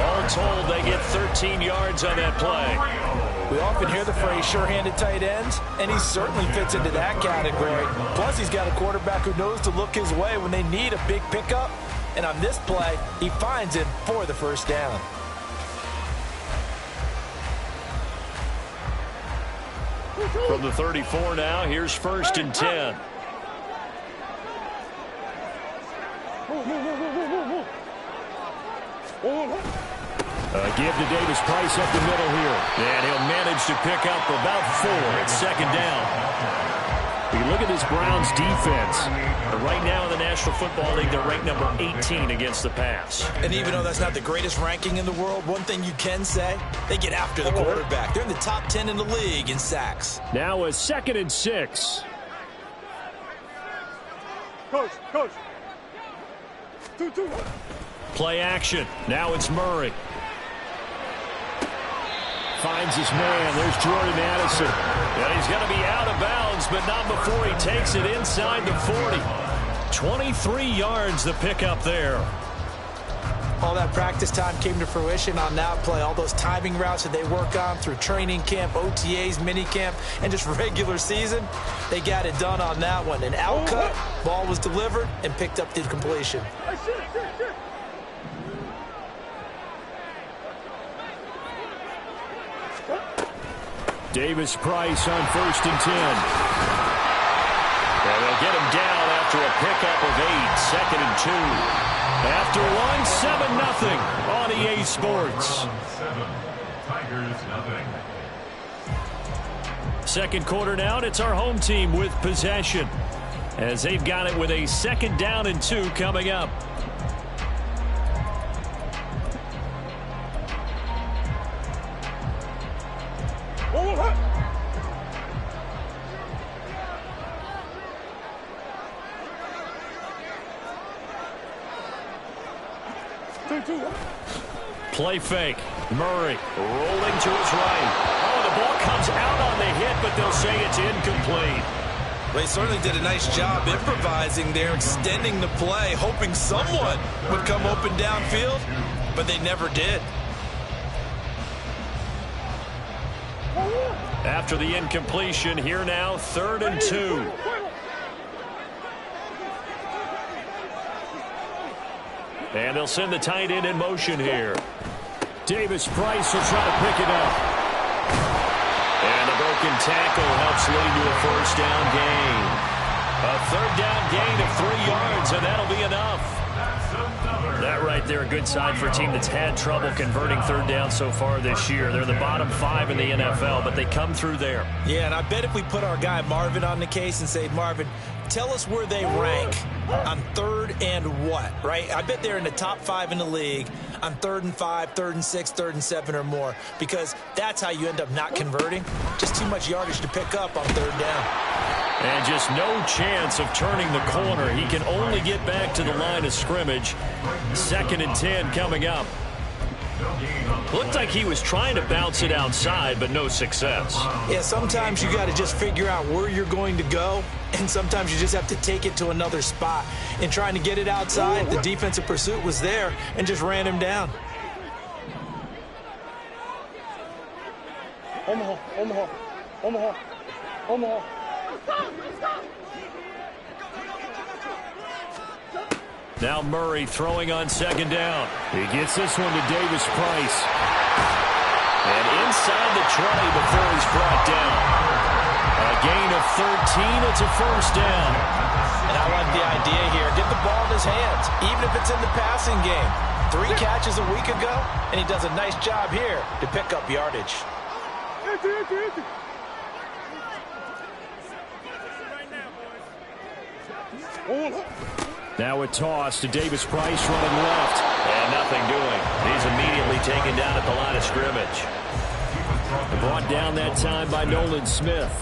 All told, they get 13 yards on that play. We often hear the phrase sure-handed tight ends, and he certainly fits into that category. Plus, he's got a quarterback who knows to look his way when they need a big pickup. And on this play, he finds him for the first down. From the 34 now, here's 1st and 10. Give to Davis Price up the middle here. And he'll manage to pick up about 4. It's 2nd down. You look at this Browns defense. Right now in the National Football League, they're ranked number 18 against the pass. And even though that's not the greatest ranking in the world, one thing you can say, they get after the quarterback. They're in the top 10 in the league in sacks. Now a 2nd and 6. Coach. 2-2. Play action. Now it's Murray. Finds his man. There's Jordan Addison. And he's going to be out of bounds, but not before he takes it inside the 40. 23 yards the pickup there. All that practice time came to fruition on that play. All those timing routes that they work on through training camp, OTAs, mini camp, and just regular season, they got it done on that one. An outcut, ball was delivered, and picked up the completion. Davis Price on 1st and 10. And they'll get him down after a pickup of 8. 2nd and 2. After one, 7-0 on EA Sports. 7. Tigers nothing. Second quarter now, and it's our home team with possession, as they've got it with a 2nd down and 2 coming up. Play fake. Murray rolling to his right. Oh, the ball comes out on the hit, but they'll say it's incomplete. They certainly did a nice job improvising there, extending the play, hoping someone would come open downfield, but they never did. After the incompletion, here now, 3rd and 2. And they'll send the tight end in motion here. Davis Price will try to pick it up. And a broken tackle helps lead to a 1st down gain. A 3rd down gain of 3 yards, and that'll be enough. That right there, a good sign for a team that's had trouble converting 3rd down so far this year. They're the bottom 5 in the NFL, but they come through there. Yeah, and I bet if we put our guy Marvin on the case and say, Marvin, tell us where they rank on 3rd and what, right? I bet they're in the top 5 in the league on 3rd and 5, 3rd and 6, 3rd and 7 or more, because that's how you end up not converting. Just too much yardage to pick up on 3rd down. And just no chance of turning the corner. He can only get back to the line of scrimmage. 2nd and 10 coming up. Looked like he was trying to bounce it outside, but no success. Yeah, sometimes you got to just figure out where you're going to go, and sometimes you just have to take it to another spot. In trying to get it outside, the defensive pursuit was there and just ran him down. Omaha. Now Murray throwing on 2nd down. He gets this one to Davis Price. And inside the 20 before he's brought down. A gain of 13. It's a 1st down. And I like the idea here. Get the ball in his hands, even if it's in the passing game. 3 catches a week ago, and he does a nice job here to pick up yardage. Now a toss to Davis Price running left. And nothing doing. He's immediately taken down at the line of scrimmage. Brought down that time by Nolan Smith.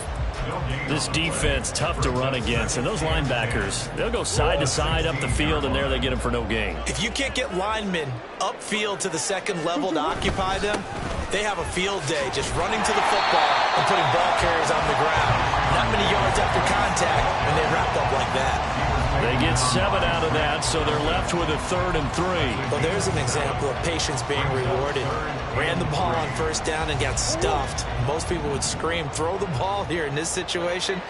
This defense, tough to run against. And those linebackers, they'll go side to side up the field, and there they get them for no gain. If you can't get linemen upfield to the 2nd level to occupy them, they have a field day just running to the football and putting ball carriers on the ground. Not many yards after contact when they wrap up like that. They get 7 out of that, so they're left with a 3rd and 3. Well, there's an example of patience being rewarded. Ran the ball on 1st down and got stuffed. Most people would scream, throw the ball here. In this situation,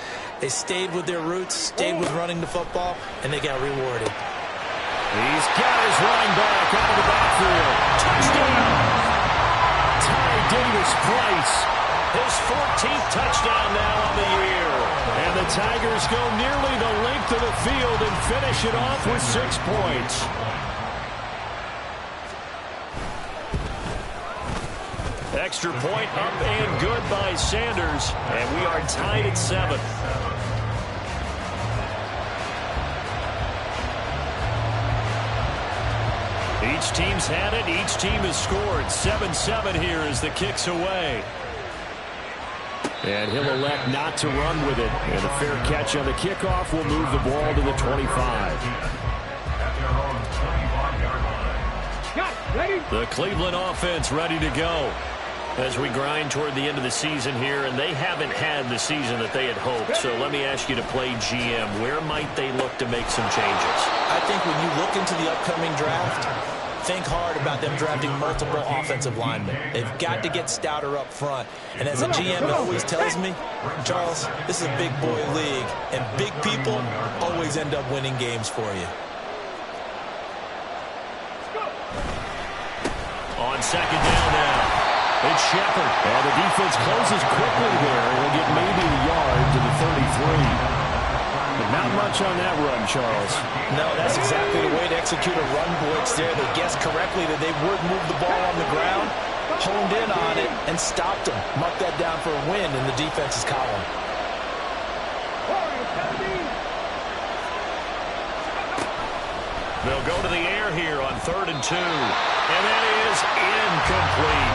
they stayed with their roots, stayed with running the football, and they got rewarded. He's got his running back out of the backfield. Touchdown! Ty Davis Price. His 14th touchdown now on the year. And the Tigers go nearly the length of the field and finish it off with 6 points. Extra point up and good by Sanders. And we are tied at 7. Each team's had it. Each team has scored. 7-7 here as the kick's away. And he'll elect not to run with it. And a fair catch on the kickoff will move the ball to the 25. The Cleveland offense ready to go as we grind toward the end of the season here, and they haven't had the season that they had hoped. So let me ask you to play GM. Where might they look to make some changes? I think when you look into the upcoming draft, think hard about them drafting multiple offensive linemen. They've got to get stouter up front. And as a GM always tells me, Charles, this is a big boy league, and big people always end up winning games for you. On second down now, it's Shepard. And the defense closes quickly there. He'll get maybe a yard to the 33. But not much on that run, Charles. No, that's exactly the way to execute a run blitz there. They guessed correctly that they would move the ball on the ground, honed in on it, and stopped them. Marked that down for a win in the defense's column. They'll go to the air here on 3rd and 2. And that is incomplete.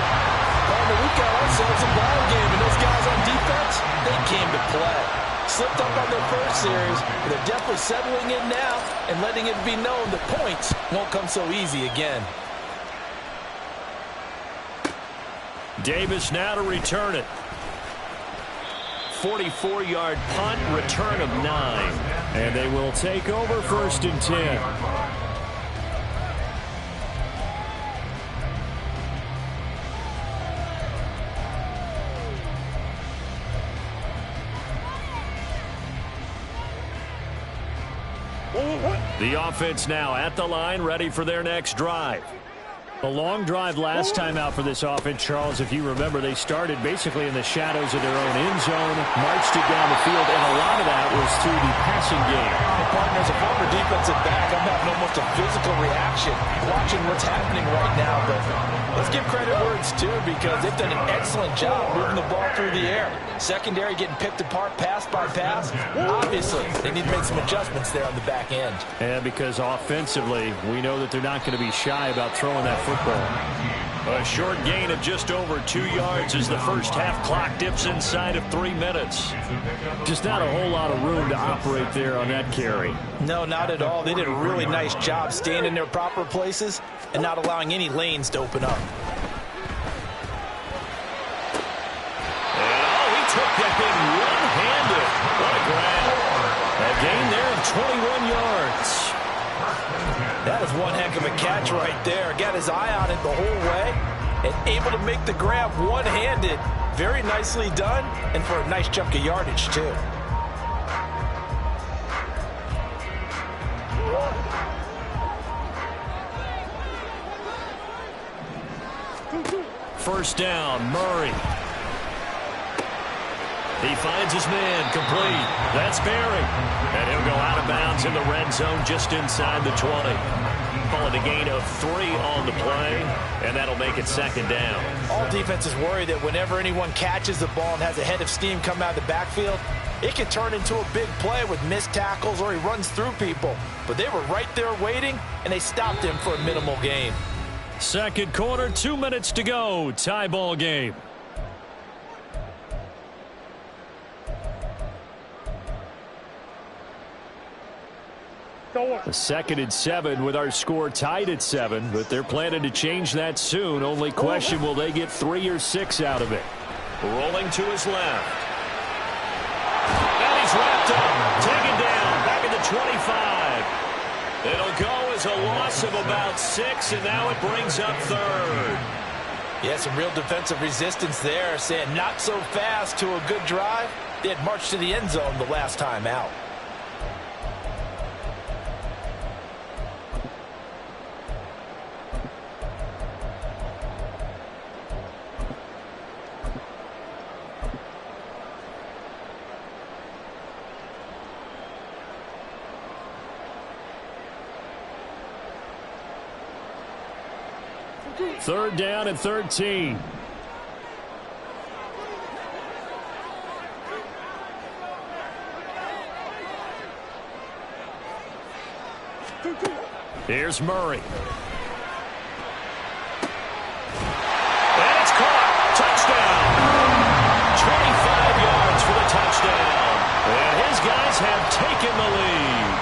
But we've got ourselves a ball game, and those guys on defense, they came to play. Slipped up on their first series, but they're definitely settling in now and letting it be known that points won't come so easy again. Davis now to return it. 44-yard punt, return of 9. And they will take over 1st and 10. The offense now at the line, ready for their next drive. A long drive last time out for this offense, Charles. If you remember, they started basically in the shadows of their own end zone, marched it down the field, and a lot of that was through the passing game. Partner, as a former defensive back, I'm having almost a physical reaction watching what's happening right now. But let's give credit where it's due, because they've done an excellent job moving the ball through the air. Secondary getting picked apart pass by pass. Obviously, they need to make some adjustments there on the back end. And because offensively, we know that they're not going to be shy about throwing that football. A short gain of just over 2 yards as the first half clock dips inside of 3 minutes. Just not a whole lot of room to operate there on that carry. No, not at all. They did a really nice job staying in their proper places and not allowing any lanes to open up. And he took that thing one-handed. What a grab. A gain there of 21 yards. That is one heck of a catch right there. Got his eye on it the whole way and able to make the grab one-handed. Very nicely done, and for a nice chunk of yardage, too. First down, Murray. He finds his man, complete. That's Berry. And he'll go out of bounds in the red zone just inside the 20. Call it a gain of 3 on the play, and that'll make it 2nd down. All defenses worry that whenever anyone catches the ball and has a head of steam come out of the backfield, it can turn into a big play with missed tackles or he runs through people. But they were right there waiting, and they stopped him for a minimal gain. Second quarter, 2 minutes to go. Tie ball game. A 2nd and 7 with our score tied at 7, but they're planning to change that soon. Only question, will they get 3 or 6 out of it? Rolling to his left. And he's wrapped up, taken down, back at the 25. It'll go as a loss of about 6, and now it brings up 3rd. Yeah, some real defensive resistance there, saying not so fast to a good drive. They had marched to the end zone the last time out. Third down and 13. Here's Murray. the lead.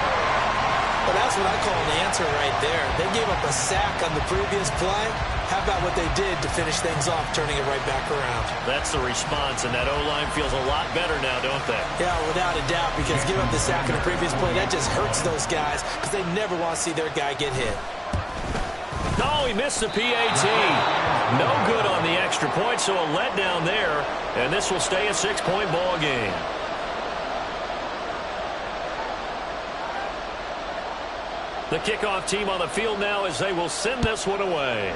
Well, that's what I call an answer right there. They gave up a sack on the previous play. How about what they did to finish things off, turning it right back around? That's the response, and that O-line feels a lot better now, don't they? Yeah, without a doubt, because giving up the sack on the previous play, that just hurts those guys because they never want to see their guy get hit. Oh, he missed the PAT. No good on the extra point, so a letdown there, and this will stay a 6-point ball game. The kickoff team on the field now as they will send this one away.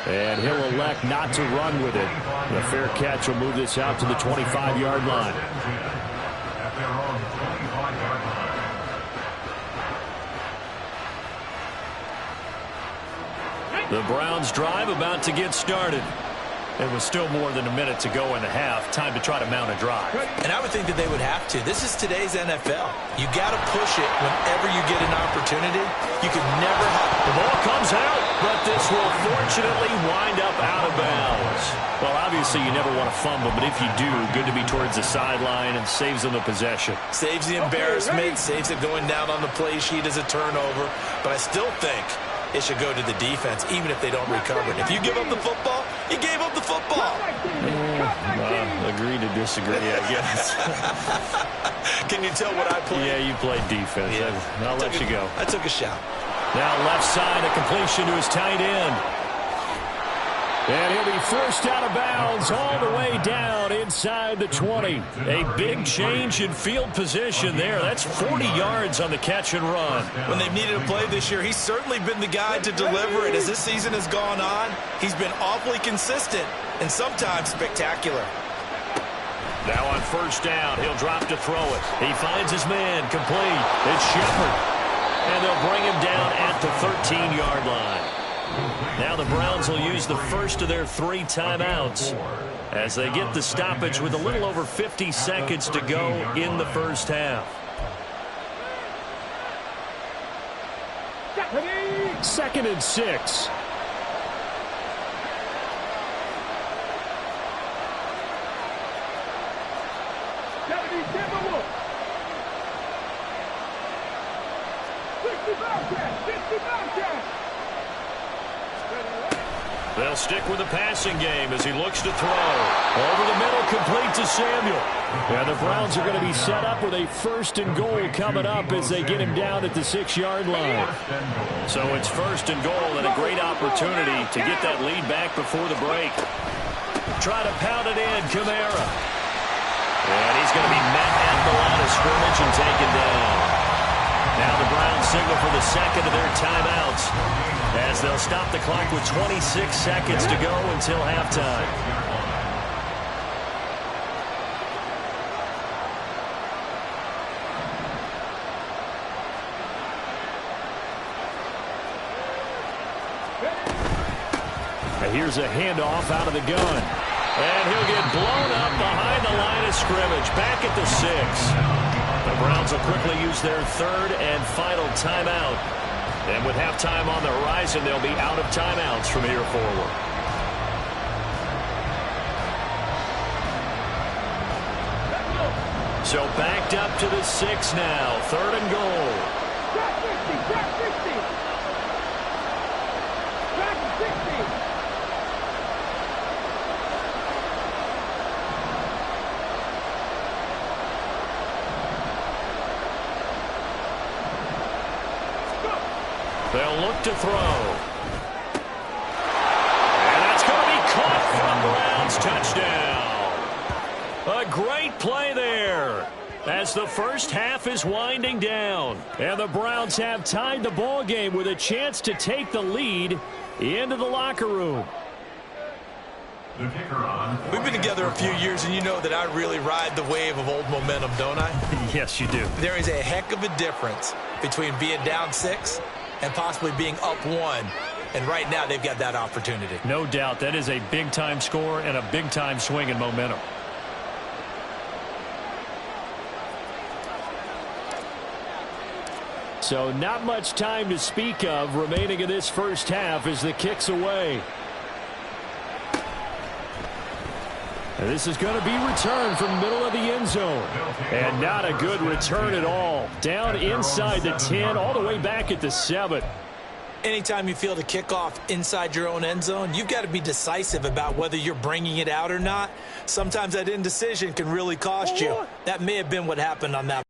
And he'll elect not to run with it. The fair catch will move this out to the 25-yard line. At their own 25-yard line. The Browns drive about to get started. It was still more than a minute to go in the half. Time to try to mount a drive. And I would think that they would have to. This is today's NFL. You got to push it whenever you get an opportunity. You can never have. The ball comes out, but this will fortunately wind up out of bounds. Well, obviously you never want to fumble, but if you do, good to be towards the sideline and saves them the possession. Saves the embarrassment, saves it going down on the play sheet as a turnover. But I still think it should go to the defense, even if they don't recover it. If you give up the football, you gave up the football. Agree to disagree, I guess. Can you tell what I played? Yeah, you played defense. Yeah. I'll let you go. I took a shot. Now left side, a completion to his tight end. And he'll be forced out of bounds all the way down inside the 20. A big change in field position there. That's 40 yards on the catch and run. When they've needed a play this year, he's certainly been the guy to deliver it. As this season has gone on, he's been awfully consistent and sometimes spectacular. Now on first down, he'll drop to throw it. He finds his man complete. It's Shepard. And they'll bring him down at the 13-yard line. Now the Browns will use the first of their 3 timeouts as they get the stoppage with a little over 50 seconds to go in the first half. 2nd and 6. They'll stick with the passing game as he looks to throw. Over the middle, complete to Samuel. And the Browns are going to be set up with a 1st and goal coming up as they get him down at the 6-yard line. So it's 1st and goal and a great opportunity to get that lead back before the break. Try to pound it in, Kamara. And he's going to be met at the line of scrimmage and taken down. Now the Browns signal for the second of their timeouts as they'll stop the clock with 26 seconds to go until halftime. Here's a handoff out of the gun. And he'll get blown up behind the line of scrimmage. Back at the 6. The Browns will quickly use their 3rd and final timeout. And with halftime on the horizon, they'll be out of timeouts from here forward. So backed up to the 6 now. 3rd and goal. Track 50, track 50. Track 60. They'll look to throw. And that's going to be caught for a Browns touchdown. A great play there as the first half is winding down. And the Browns have tied the ball game with a chance to take the lead into the locker room. We've been together a few years, and you know that I really ride the wave of old momentum, don't I? Yes, you do. There is a heck of a difference between being down 6 and possibly being up 1. And right now, they've got that opportunity. No doubt. That is a big-time score and a big-time swing in momentum. So not much time to speak of remaining in this first half as the kick's away. And this is going to be returned from middle of the end zone. And not a good return at all. Down inside the 10, all the way back at the 7. Anytime you field a kickoff inside your own end zone, you've got to be decisive about whether you're bringing it out or not. Sometimes that indecision can really cost you. That may have been what happened on that.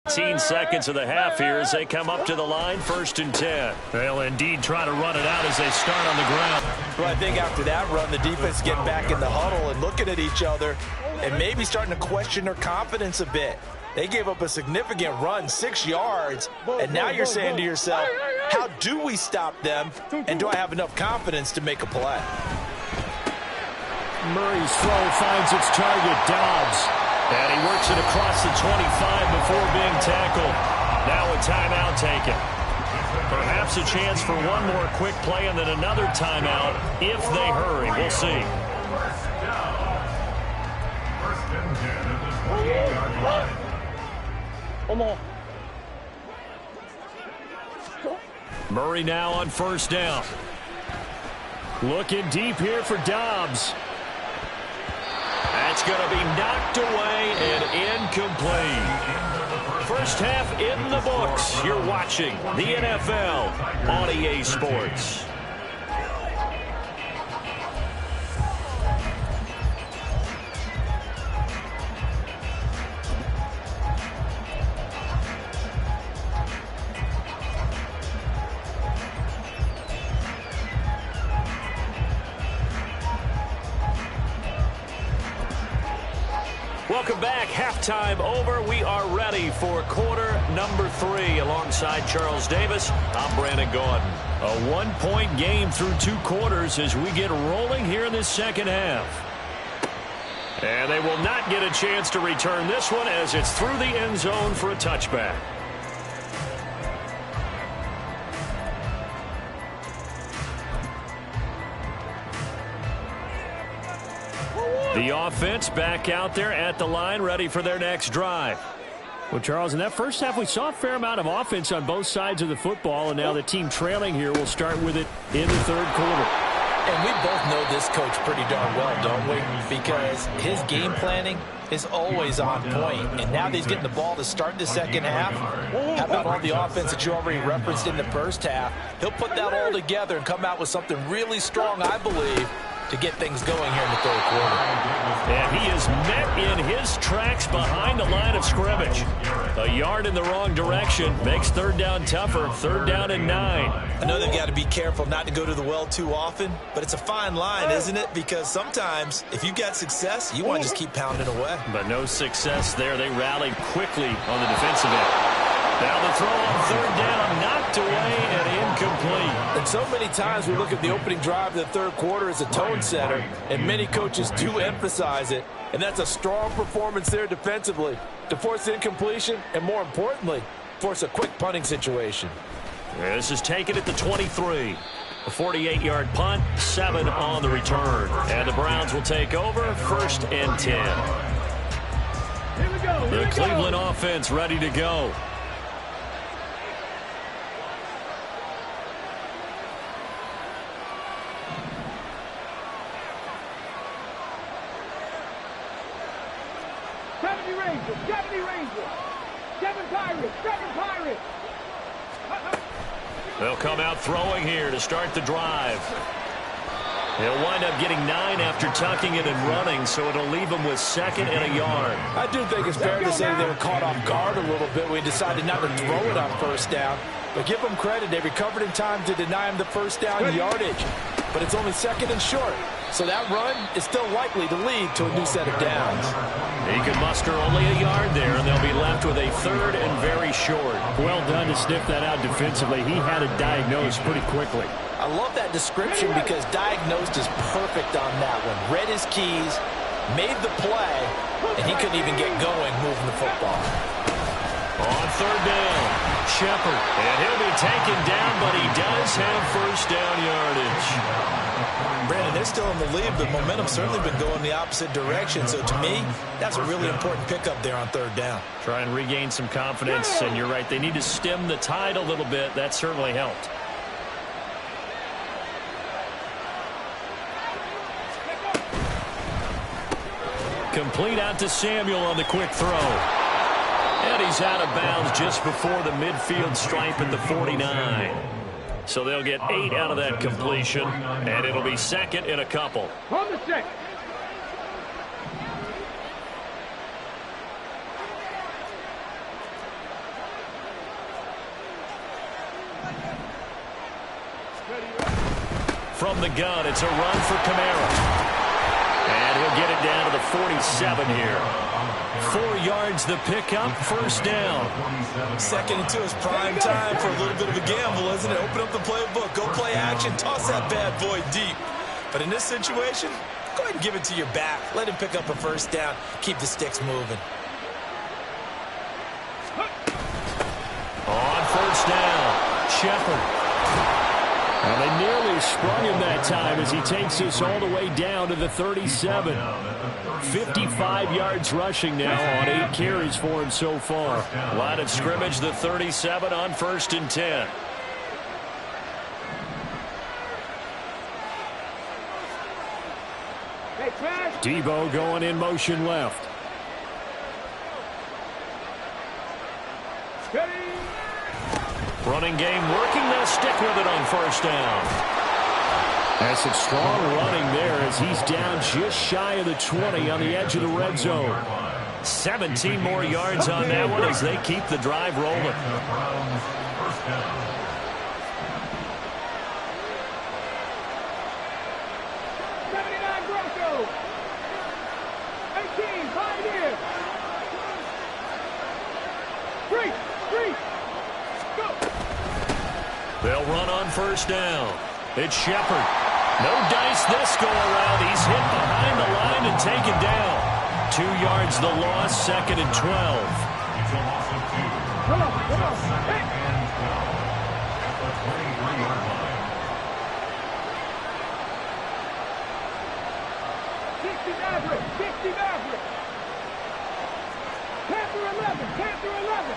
15 seconds of the half here as they come up to the line, 1st and 10. They'll indeed try to run it out as they start on the ground. Well, I think after that run, the defense getting back in the huddle and looking at each other and maybe starting to question their confidence a bit. They gave up a significant run, 6 yards, and now you're saying to yourself, how do we stop them, and do I have enough confidence to make a play? Murray's throw finds its target, Dobbs. And he works it across the 25 before being tackled. Now a timeout taken. Perhaps a chance for one more quick play and then another timeout if they hurry. We'll see. Murray now on 1st down. Looking deep here for Dobbs. That's going to be knocked away and incomplete. First half in the books. You're watching the NFL on EA Sports. Welcome back. Halftime over. We are ready for quarter number 3. Alongside Charles Davis, I'm Brandon Gordon. A 1-point game through 2 quarters as we get rolling here in this second half. And they will not get a chance to return this one as it's through the end zone for a touchback. The offense back out there at the line, ready for their next drive. Well, Charles, in that first half, we saw a fair amount of offense on both sides of the football, and now the team trailing here will start with it in the 3rd quarter. And we both know this coach pretty darn well, don't we? Because his game planning is always on point. And now that he's getting the ball to start the second half, how about all the offense that you already referenced in the first half? He'll put that all together and come out with something really strong, I believe, to get things going here in the 3rd quarter. And he is met in his tracks behind the line of scrimmage. A yard in the wrong direction makes 3rd down tougher. 3rd down and 9. I know they've got to be careful not to go to the well too often, but it's a fine line, isn't it? Because sometimes if you've got success, you want to just keep pounding away. But no success there. They rallied quickly on the defensive end. Now the throw on 3rd down, knocked away and incomplete. And so many times we look at the opening drive of the 3rd quarter as a tone setter, and many coaches do emphasize it. And that's a strong performance there defensively to force incompletion and, more importantly, force a quick punting situation. This is taken at the 23. A 48-yard punt, 7 on the return. And the Browns will take over, 1st and 10. Here we go. The Cleveland offense ready to go. They'll come out throwing here to start the drive. He'll wind up getting 9 after tucking it and running, so it'll leave him with 2nd and a yard. I do think it's fair to say they were caught off guard a little bit when he decided not to throw it on 1st down. But give them credit, they recovered in time to deny him the 1st down yardage. But it's only 2nd and short. So that run is still likely to lead to a new set of downs. He can muster only a yard there, and they'll be left with a 3rd and very short. Well done to sniff that out defensively. He had it diagnosed pretty quickly. I love that description because diagnosed is perfect on that one. Read his keys, made the play, and he couldn't even get going moving the football. On 3rd down, Shepard. And he'll be taken down, but he does have 1st down yardage. Brandon, they're still in the lead, but momentum's certainly been going the opposite direction. So to me, that's a really important pickup there on 3rd down. Try and regain some confidence, and you're right. They need to stem the tide a little bit. That certainly helped. Complete out to Samuel on the quick throw. And he's out of bounds just before the midfield stripe at the 49. So they'll get 8 out of that completion, and it'll be second in a couple. On the check. From the gun, it's a run for Kamara. And he'll get it down to the 47 here. 4 yards the pickup, first down. Second into his prime time for a little bit of a gamble, isn't it? Open up the playbook, go play action, toss that bad boy deep. But in this situation, go ahead and give it to your back. Let him pick up a first down. Keep the sticks moving. On first down, Shepard. And they nearly sprung him that time as he takes us all the way down to the 37. 55 yards rushing now on 8 carries for him so far. Line of scrimmage, the 37 on 1st and 10. Debo going in motion left. Running game working. They'll stick with it on first down. That's some strong running there as he's down just shy of the 20 on the edge of the red zone. 17 more yards on that one as they keep the drive rolling. They'll run on first down. It's Shepard. No dice this go around. He's hit behind the line and taken down. 2 yards the loss, 2nd and 12. Come on. Hey. 60 Maverick. Panther 11.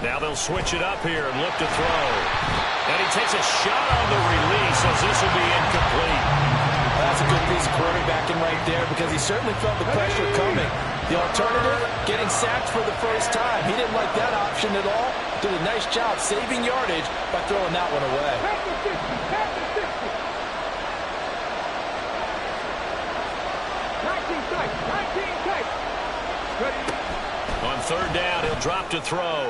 Now they'll switch it up here and look to throw. And he takes a shot on the release as this will be incomplete. That's a good piece of quarterbacking right there because he certainly felt the pressure coming. The alternative, getting sacked for the first time. He didn't like that option at all. Did a nice job saving yardage by throwing that one away. Panther 60. 19 tight. Ready. On third down, he'll drop to throw.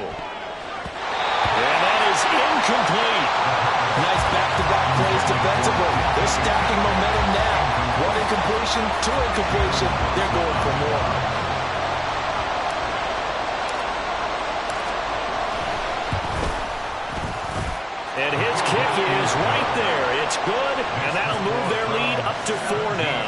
And that is incomplete. Nice back-to-back plays defensively. They're stacking momentum now. 1 incompletion, 2 incompletion. They're going for more. And his kick is right there. It's good, and that'll move their lead up to 4 now.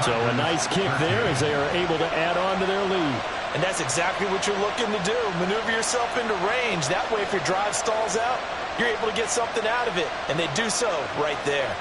So a nice kick there as they are able to add on to their lead. And that's exactly what you're looking to do. Maneuver yourself into range. That way, if your drive stalls out, you're able to get something out of it. And they do so right there.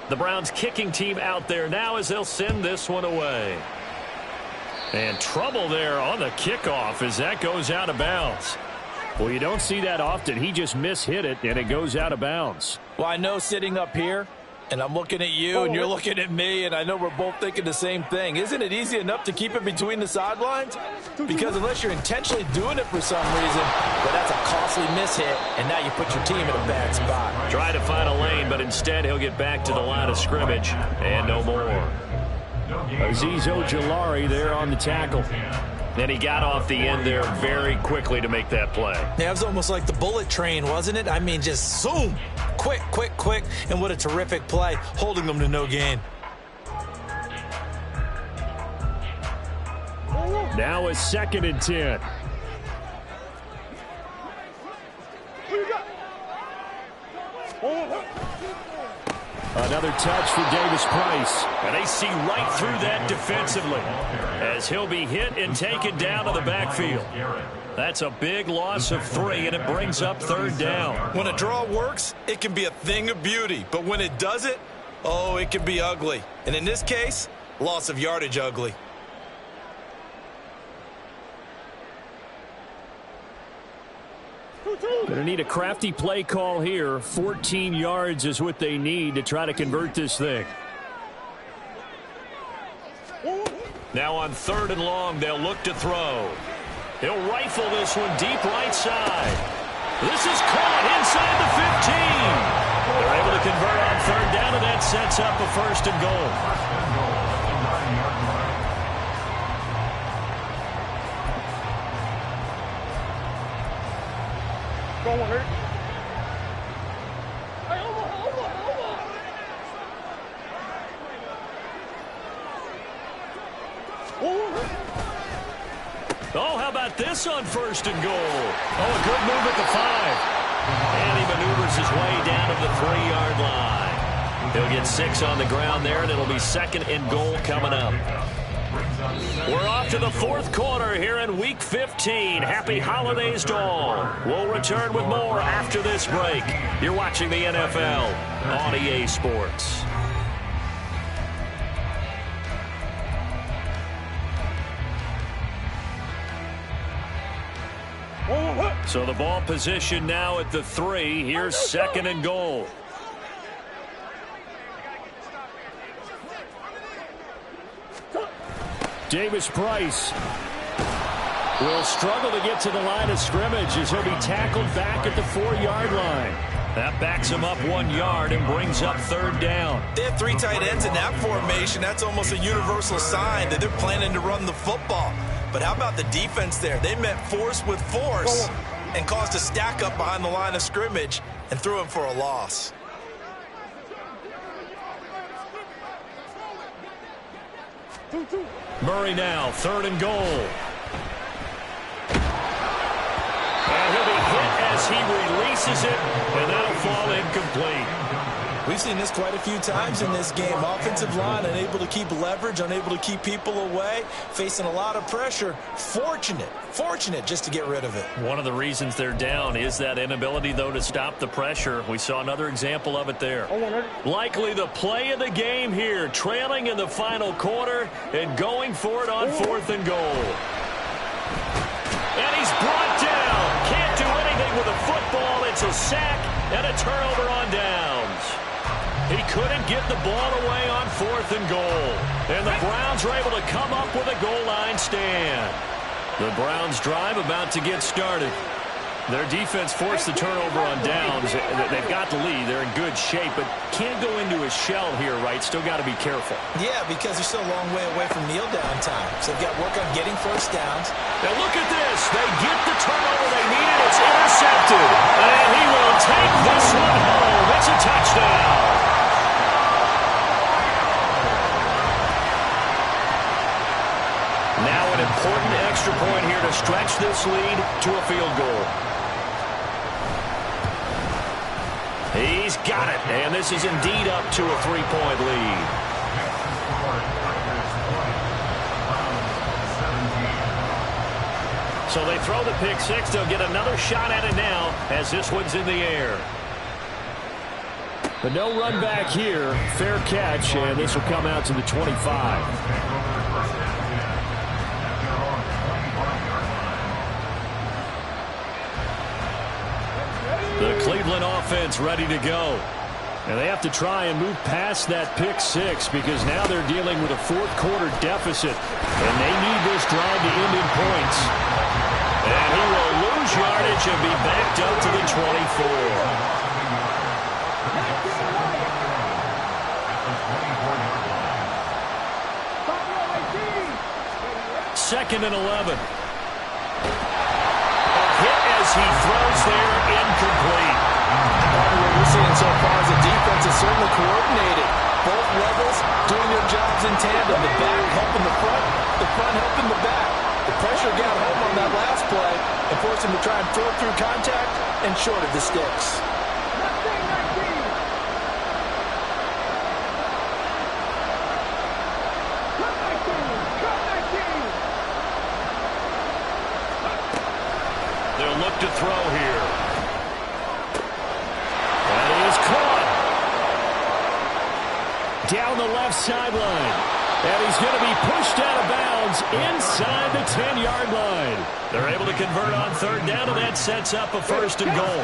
The Browns kicking team out there now as they'll send this one away. And trouble there on the kickoff as that goes out of bounds. Well, you don't see that often. He just mishit it, and it goes out of bounds. Well, I know sitting up here, and I'm looking at you, and you're looking at me, and I know we're both thinking the same thing. Isn't it easy enough to keep it between the sidelines? Because unless you're intentionally doing it for some reason, well, that's a costly mishit, and now you put your team in a bad spot. Try to find a lane, but instead he'll get back to the line of scrimmage, and no more. Azeez Ojulari there on the tackle. And he got off the end there very quickly to make that play. Yeah, it was almost like the bullet train, wasn't it? I mean, just zoom. Quick. And what a terrific play, holding them to no gain. Now it's 2nd and 10. Here we go. Another touch for Davis Price. And they see right through that defensively as he'll be hit and taken down to the backfield. That's a big loss of 3, and it brings up 3rd down. When a draw works, it can be a thing of beauty. But when it doesn't, oh, it can be ugly. And in this case, loss of yardage ugly. Going to need a crafty play call here. 14 yards is what they need to try to convert this thing. Now on 3rd and long, they'll look to throw. He'll rifle this one deep right side. This is caught inside the 15. They're able to convert on 3rd down, and that sets up a 1st and goal. Going hurt. Oh, how about this on 1st and goal? Oh, a good move at the 5. And he maneuvers his way down to the 3-yard line. He'll get 6 on the ground there, and it'll be 2nd and goal coming up. We're off to the 4th quarter here in Week 15. Happy holidays to all. We'll return with more after this break. You're watching the NFL on EA Sports. So the ball position now at the 3. Here's 2nd and goal. Davis Price will struggle to get to the line of scrimmage as he'll be tackled back at the 4-yard line. That backs him up 1 yard and brings up 3rd down. They have 3 tight ends in that formation. That's almost a universal sign that they're planning to run the football. But how about the defense there? They met force with force and caused a stack up behind the line of scrimmage and threw him for a loss. Murray now, 3rd and goal. And he'll be hit as he releases it, and that'll fall incomplete. We've seen this quite a few times in this game. Offensive line unable to keep leverage, unable to keep people away, facing a lot of pressure. Fortunate just to get rid of it. One of the reasons they're down is that inability, though, to stop the pressure. We saw another example of it there. Likely the play of the game here, trailing in the final quarter and going for it on 4th and goal. And he's brought down. Can't do anything with a football. It's a sack and a turnover on downs. He couldn't get the ball away on 4th and goal. And the Browns are able to come up with a goal line stand. The Browns drive about to get started. Their defense forced the turnover on downs. They've got the lead. They're in good shape, but can't go into a shell here, right? Still got to be careful. Yeah, because they're still a long way away from kneel down time. So they've got to work on getting 1st downs. Now look at this. They get the turnover they needed. It's intercepted. And he will take this one home. It's a touchdown. Now an important extra point here to stretch this lead to a field goal. He's got it, and this is indeed up to a 3-point lead. So they throw the pick 6. They'll get another shot at it now as this one's in the air. But no run back here. Fair catch, and this will come out to the 25. The Cleveland offense ready to go. And they have to try and move past that pick 6 because now they're dealing with a 4th quarter deficit. And they need this drive to end in points. And he will lose yardage and be backed up to the 24. 2nd and 11. As he throws there, incomplete. What we're seeing so far is the defense is certainly coordinated. Both levels doing their jobs in tandem. The back helping the front helping the back. The pressure got home on that last play and forced him to try and throw it through contact and short of the sticks. look to throw here. That is caught. Down the left sideline. And he's going to be pushed out of bounds inside the 10-yard line. They're able to convert on third down, and that sets up a first and goal.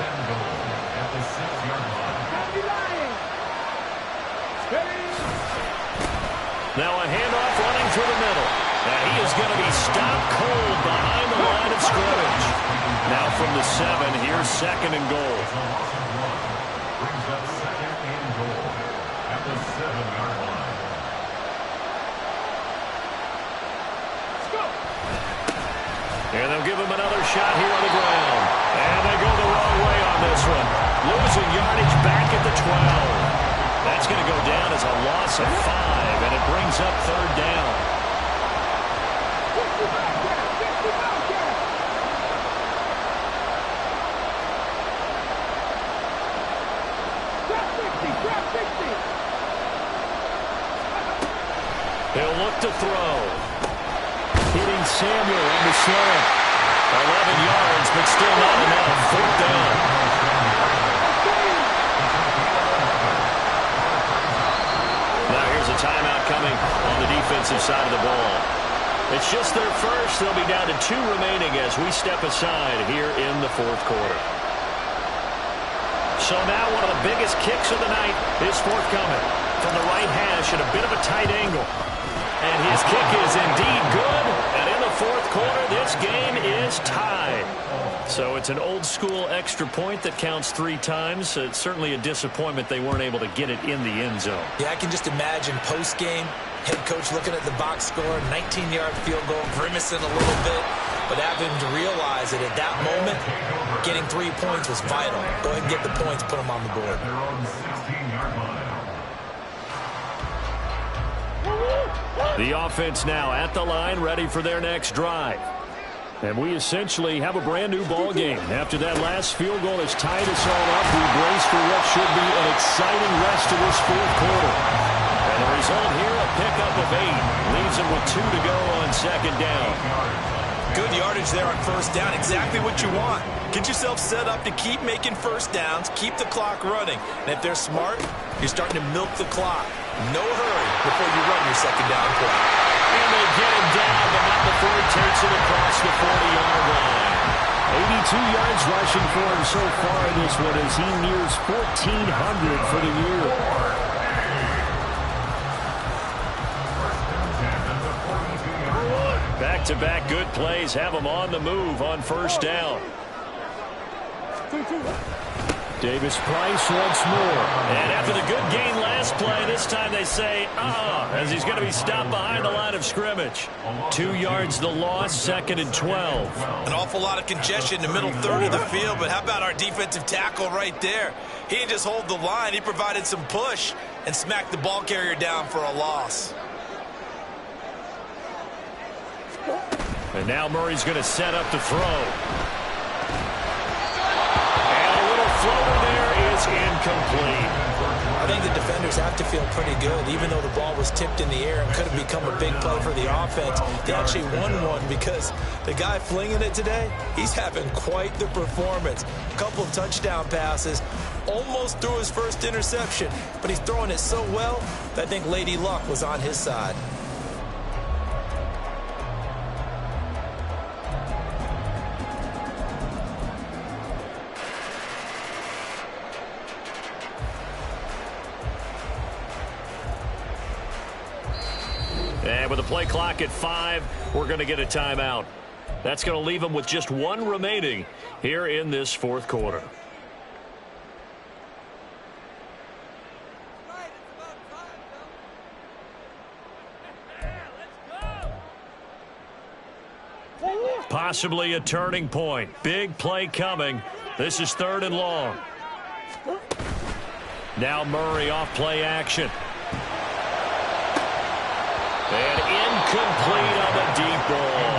Now a handoff running through the middle. And he is going to be stopped cold behind the line of scrimmage. Now from the 7, here's second and goal. Brings up second and goal at the 7-yard line. And they'll give him another shot here on the ground. And they go the wrong way on this one. Losing yardage back at the 12. That's going to go down as a loss of 5, and it brings up third down. He'll look to throw. Hitting Samuel on the slant. 11 yards, but still not enough. Fourth down. Now here's a timeout coming on the defensive side of the ball. It's just their first. They'll be down to 2 remaining as we step aside here in the fourth quarter. So now one of the biggest kicks of the night is forthcoming from the right hash at a bit of a tight angle. And his kick is indeed good. And in the fourth quarter, this game is tied. So it's an old-school extra point that counts 3 times. It's certainly a disappointment they weren't able to get it in the end zone. Yeah, I can just imagine post-game, head coach looking at the box score, 19-yard field goal, grimacing a little bit, but having to realize that at that moment, getting 3 points was vital. Go ahead and get the points, put them on the board. They're on the 16-yard line. The offense now at the line, ready for their next drive. And we essentially have a brand-new ball game. After that last field goal has tied us all up, we brace for what should be an exciting rest of this fourth quarter. And the result here, a pickup of 8. Leaves them with 2 to go on second down. Good yardage there on first down. Exactly what you want. Get yourself set up to keep making first downs, keep the clock running. And if they're smart, you're starting to milk the clock. No hurry before you run your second down play. And they get him down, but not before he takes it across the 40-yard line. 82 yards rushing for him so far in this one as he nears 1,400 for the year. Back-to-back good plays have him on the move on first down. Davis Price once more. And after the good gain last play, this time they say, as he's going to be stopped behind the line of scrimmage. 2 yards the loss, second and 12. An awful lot of congestion in the middle third of the field, but how about our defensive tackle right there? He didn't just hold the line, he provided some push and smacked the ball carrier down for a loss. And now Murray's going to set up to throw. Floater there is incomplete. I think the defenders have to feel pretty good, even though the ball was tipped in the air and could have become a big play for the offense. They actually won one because the guy flinging it today, he's having quite the performance. A couple of touchdown passes, almost threw his first interception, but he's throwing it so well that I think Lady Luck was on his side. And with the play clock at 5, we're going to get a timeout. That's going to leave them with just 1 remaining here in this fourth quarter. Possibly a turning point. Big play coming. This is 3rd and long. Now Murray off play action. And incomplete on the deep ball.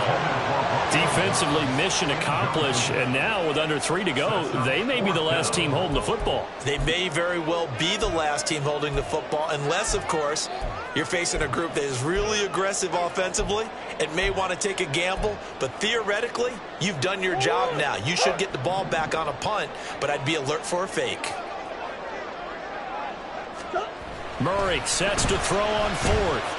Defense Offensively, mission accomplished, and now with under 3 to go, they may be the last team holding the football. They may very well be the last team holding the football, unless, of course, you're facing a group that is really aggressive offensively and may want to take a gamble. But theoretically, you've done your job now. You should get the ball back on a punt, but I'd be alert for a fake. Murray sets to throw on 4th.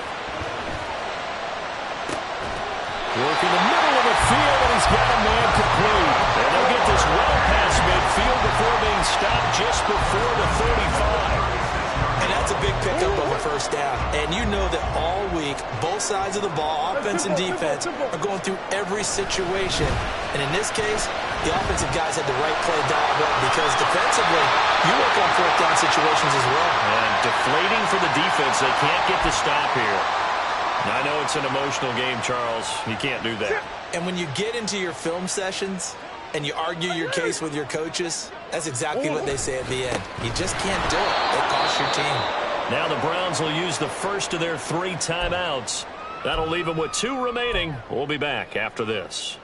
Working the middle of the field, and he's got a man complete. And they'll get this well past midfield before being stopped just before the 35. And that's a big pickup of a first down. And you know that all week, both sides of the ball, offense and defense, are going through every situation. And in this case, the offensive guys had the right play dialed up because defensively, you work on 4th down situations as well. And deflating for the defense. They can't get the stop here. I know it's an emotional game, Charles. You can't do that. And when you get into your film sessions and you argue your case with your coaches, that's exactly what they say at the end. You just can't do it. It costs your team. Now the Browns will use the first of their 3 timeouts. That'll leave them with 2 remaining. We'll be back after this.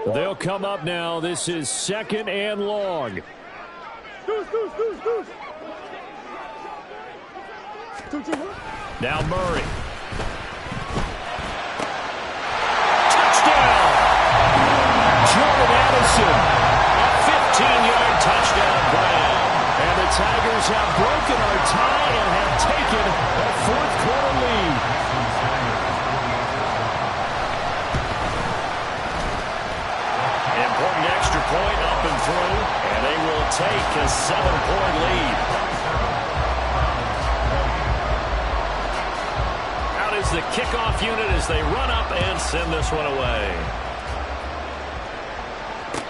They'll come up now. This is 2nd and long. Now Murray. Jordan Addison, a 15-yard touchdown Brown. And the Tigers have broken our tie and have taken a 4th quarter lead. Important extra point up and through, and they will take a 7-point lead. Out is the kickoff unit as they run up and send this one away.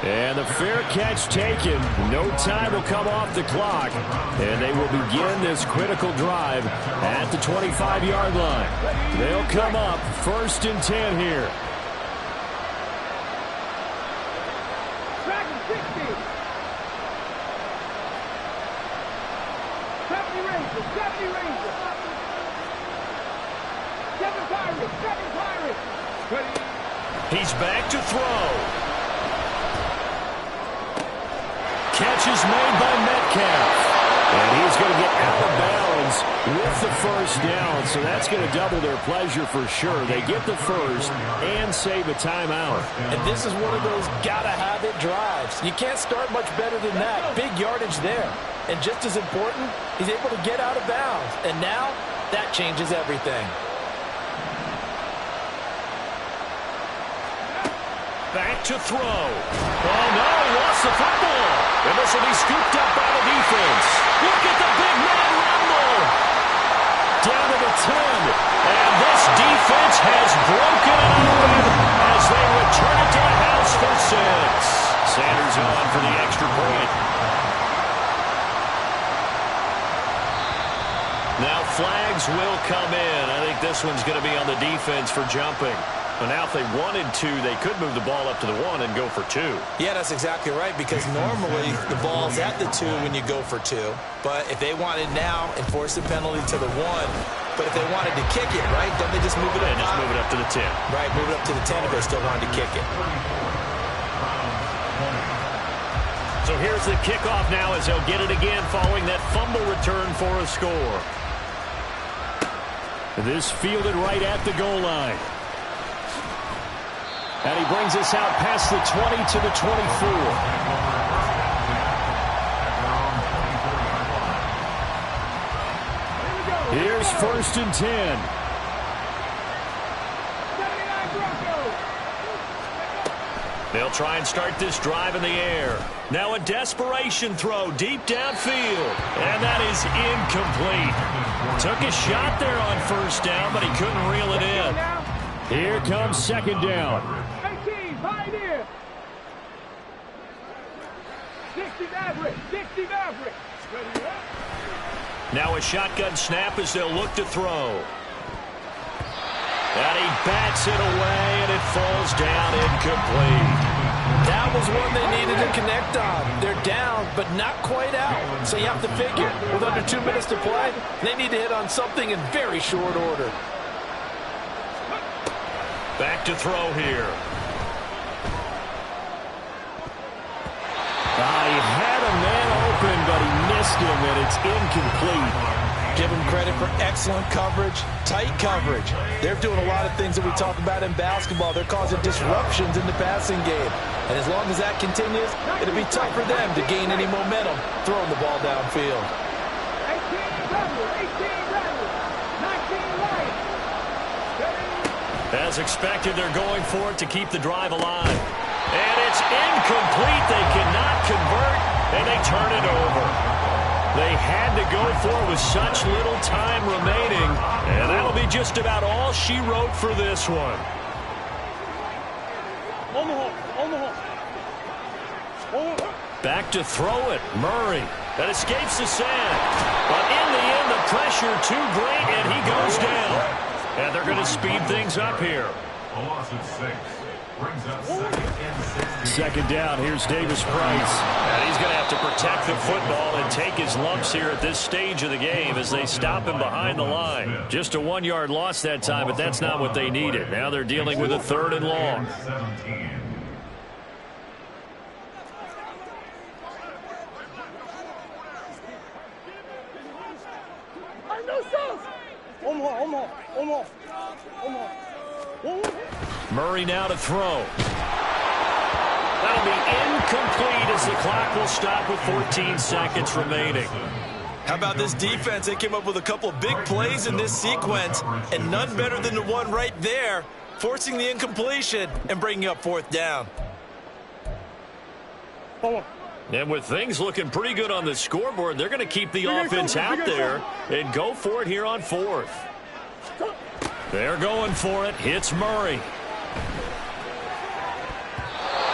And the fair catch taken. No time will come off the clock. And they will begin this critical drive at the 25-yard line. They'll come up 1st and 10 here. He's back to throw. Catch is made by Metcalf. And he's going to get out of bounds with the first down. So that's going to double their pleasure for sure. They get the first and save a timeout. And this is one of those gotta-have-it drives. You can't start much better than that. Big yardage there. And just as important, he's able to get out of bounds. And now, that changes everything. Back to throw. Oh, no, he lost the football. And this will be scooped up by the defense. Look at the big man rumble. Down to the 10. And this defense has broken it open as they return it to the house for 6. Sanders on for the extra point. Now flags will come in. I think this one's going to be on the defense for jumping. But now if they wanted to, they could move the ball up to the 1 and go for 2. Yeah, that's exactly right, because normally the ball's at the 2 when you go for 2. But if they wanted now, enforce the penalty to the 1. But if they wanted to kick it, right, don't they just move it up? And just move it up to the 10. Right, move it up to the 10 if they still wanted to kick it. So here's the kickoff now as they'll get it again following that fumble return for a score. This fielded right at the goal line. And he brings us out past the 20 to the 24. Here's 1st and 10. They'll try and start this drive in the air. Now a desperation throw deep downfield. And that is incomplete. Took a shot there on 1st down, but he couldn't reel it in. Here comes 2nd down. 18, Pioneer. 60 Maverick, 60 Maverick. Now a shotgun snap as they'll look to throw. And he bats it away, and it falls down incomplete. That was one they needed to connect on. They're down, but not quite out. So you have to figure, with under 2 minutes to play, they need to hit on something in very short order. Back to throw here. He had a man open, but he missed him, and it's incomplete. Give them credit for excellent coverage, tight coverage. They're doing a lot of things that we talk about in basketball. They're causing disruptions in the passing game. And as long as that continues, it'll be tough for them to gain any momentum throwing the ball downfield. 18 As expected, they're going for it to keep the drive alive. And it's incomplete. They cannot convert, and they turn it over. They had to go for it with such little time remaining, and that'll be just about all she wrote for this one. Back to throw it, Murray. That escapes the sand. But in the end, the pressure too great, and he goes down. And they're going to speed things up here. A loss of 6. Brings up 2nd and 16. Second down, here's Davis Price. And he's going to have to protect the football and take his lumps here at this stage of the game as they stop him behind the line. Just a 1-yard loss that time, but that's not what they needed. Now they're dealing with a 3rd and long. 17. Murray now to throw. That'll be incomplete as the clock will stop with 14 seconds remaining. How about this defense? They came up with a couple of big plays in this sequence, and none better than the one right there, forcing the incompletion and bringing up 4th down. And with things looking pretty good on the scoreboard, they're going to keep the offense out there and go for it here on 4th. They're going for it. Hits Murray.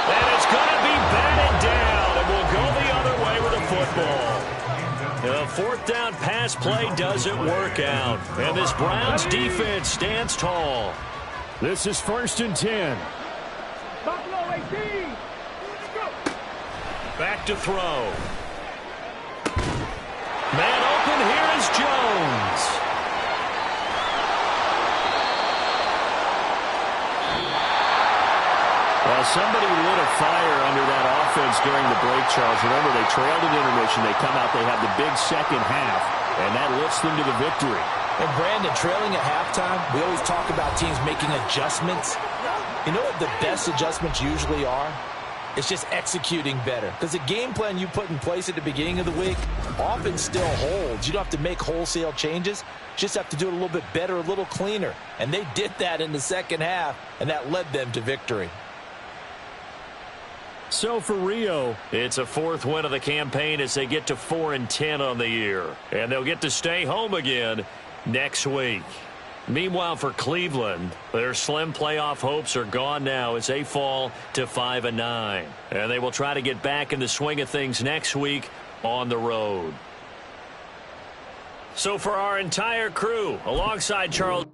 And it's going to be batted down, and we'll go the other way with the football. The 4th down pass play doesn't work out, and this Browns defense stands tall. This is 1st and 10. Back to throw. Man open, here is Jones. Well, somebody lit a fire under that offense during the break, Charles. Remember, they trailed at intermission. They come out, they have the big second half, and that lifts them to the victory. And Brandon, trailing at halftime, we always talk about teams making adjustments. You know what the best adjustments usually are? It's just executing better. Because the game plan you put in place at the beginning of the week often still holds. You don't have to make wholesale changes. You just have to do it a little bit better, a little cleaner. And they did that in the second half, and that led them to victory. So for Rio, it's a 4th win of the campaign as they get to 4-10 on the year. And they'll get to stay home again next week. Meanwhile, for Cleveland, their slim playoff hopes are gone now as they fall to 5-9. And they will try to get back in the swing of things next week on the road. So for our entire crew, alongside Charles